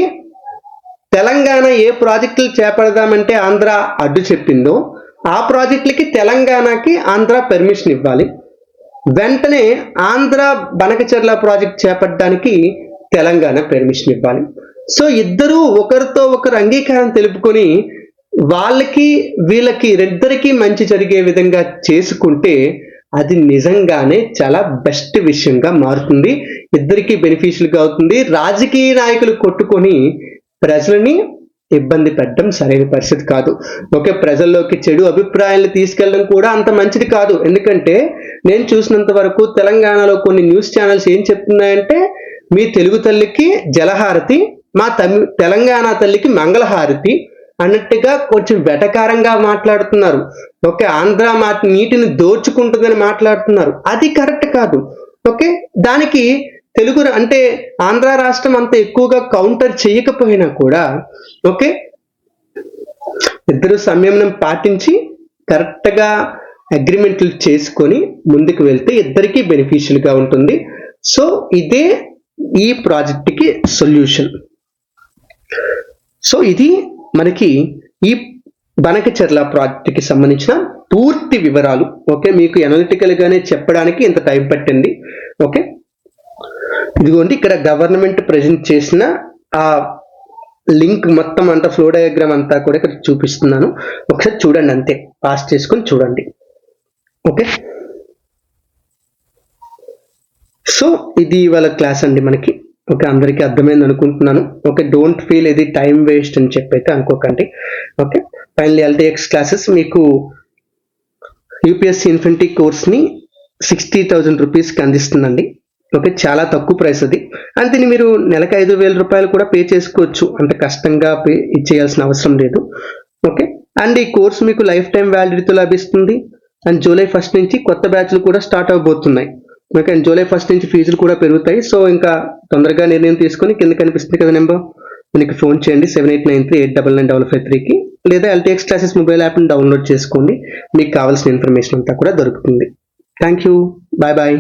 తెలంగాణ ఏ ప్రాజెక్టులు చేపడదామంటే ఆంధ్ర అడ్డు చెప్పిందో ఆ ప్రాజెక్టులకి తెలంగాణకి ఆంధ్ర పర్మిషన్ ఇవ్వాలి. వెంటనే ఆంధ్ర బనకచెర్ల ప్రాజెక్ట్ చేపట్టడానికి తెలంగాణ పర్మిషన్ ఇవ్వాలి. సో ఇద్దరు ఒకరితో ఒకరు అంగీకారం తెలుపుకొని వాళ్ళకి వీళ్ళకి ఇద్దరికి మంచి జరిగే విధంగా చేసుకుంటే అది నిజంగానే చాలా బెస్ట్ విషయంగా మారుతుంది, ఇద్దరికి బెనిఫిషియల్గా అవుతుంది. రాజకీయ నాయకులు కొట్టుకొని ప్రజలని ఇబ్బంది పెట్టడం సరైన పరిస్థితి కాదు. ఓకే ప్రజల్లోకి చెడు అభిప్రాయాలను తీసుకెళ్ళడం కూడా అంత మంచిది కాదు. ఎందుకంటే నేను చూసినంత వరకు తెలంగాణలో కొన్ని న్యూస్ ఛానల్స్ ఏం చెప్తున్నాయంటే మీ తెలుగు తల్లికి జలహారతి, మా తెలంగాణ తల్లికి మంగళహారతి అన్నట్టుగా కొంచెం వెటకారంగా మాట్లాడుతున్నారు. ఓకే ఆంధ్ర మా నీటిని దోచుకుంటుందని మాట్లాడుతున్నారు, అది కరెక్ట్ కాదు. ఓకే దానికి తెలుగు అంటే ఆంధ్ర రాష్ట్రం అంత ఎక్కువగా కౌంటర్ చేయకపోయినా కూడా ఓకే ఇద్దరు సంయమనం పాటించి కరెక్ట్ గా అగ్రిమెంట్లు చేసుకొని ముందుకు వెళ్తే ఇద్దరికి బెనిఫిషియల్ గా ఉంటుంది. సో ఇదే ఈ ప్రాజెక్ట్ కి సొల్యూషన్. సో ఇది మనకి ఈ బనకచెర్ల ప్రాజెక్ట్ కి సంబంధించిన పూర్తి వివరాలు. ఓకే మీకు ఎనలిటికల్ గానే చెప్పడానికి ఇంత టైం పట్టింది. ఓకే ఇదిగోండి ఇక్కడ గవర్నమెంట్ ప్రెజెంట్ చేసిన ఆ లింక్ మొత్తం అంతా ఫ్లో డయాగ్రామ్ అంతా కూడా ఇక్కడ చూపిస్తున్నాను, ఒకసారి చూడండి, అంతే పాస్ చేసుకొని చూడండి. ఓకే సో ఇది ఇవాళ క్లాస్ అండి మనకి. ఓకే అందరికీ అర్థమైంది అనుకుంటున్నాను. ఓకే డోంట్ ఫీల్ ఇది టైం వేస్ట్ అని చెప్పైతే అనుకోకండి. ఓకే ఫైనల్లీ LTX క్లాసెస్ మీకు UPSC ఇన్ఫినిటీ కోర్స్ని 60,000 రూపీస్కి అందిస్తుందండి. ఓకే చాలా తక్కువ ప్రైస్ అది, అంతే మీరు నెలకు 5,000 రూపాయలు కూడా పే చేసుకోవచ్చు, అంత కష్టంగా పే చేయాల్సిన అవసరం లేదు. ఓకే అండ్ ఈ కోర్స్ మీకు లైఫ్ టైం వ్యాలిడిటీతో లభిస్తుంది. అండ్ జూలై 1 నుంచి కొత్త బ్యాచ్లు కూడా స్టార్ట్ అవబోతున్నాయి. ఓకే అండ్ జూలై 1 నుంచి ఫీజులు కూడా పెరుగుతాయి. సో ఇంకా తొందరగా నిర్ణయం తీసుకొని కింద కనిపిస్తుంది కదా నెంబర్, మీకు ఫోన్ చేయండి 7893899553కి, లేదా LTX క్లాసెస్ మొబైల్ యాప్ని డౌన్లోడ్ చేసుకోండి, మీకు కావాల్సిన ఇన్ఫర్మేషన్ అంతా కూడా దొరుకుతుంది. Thank you, bye bye.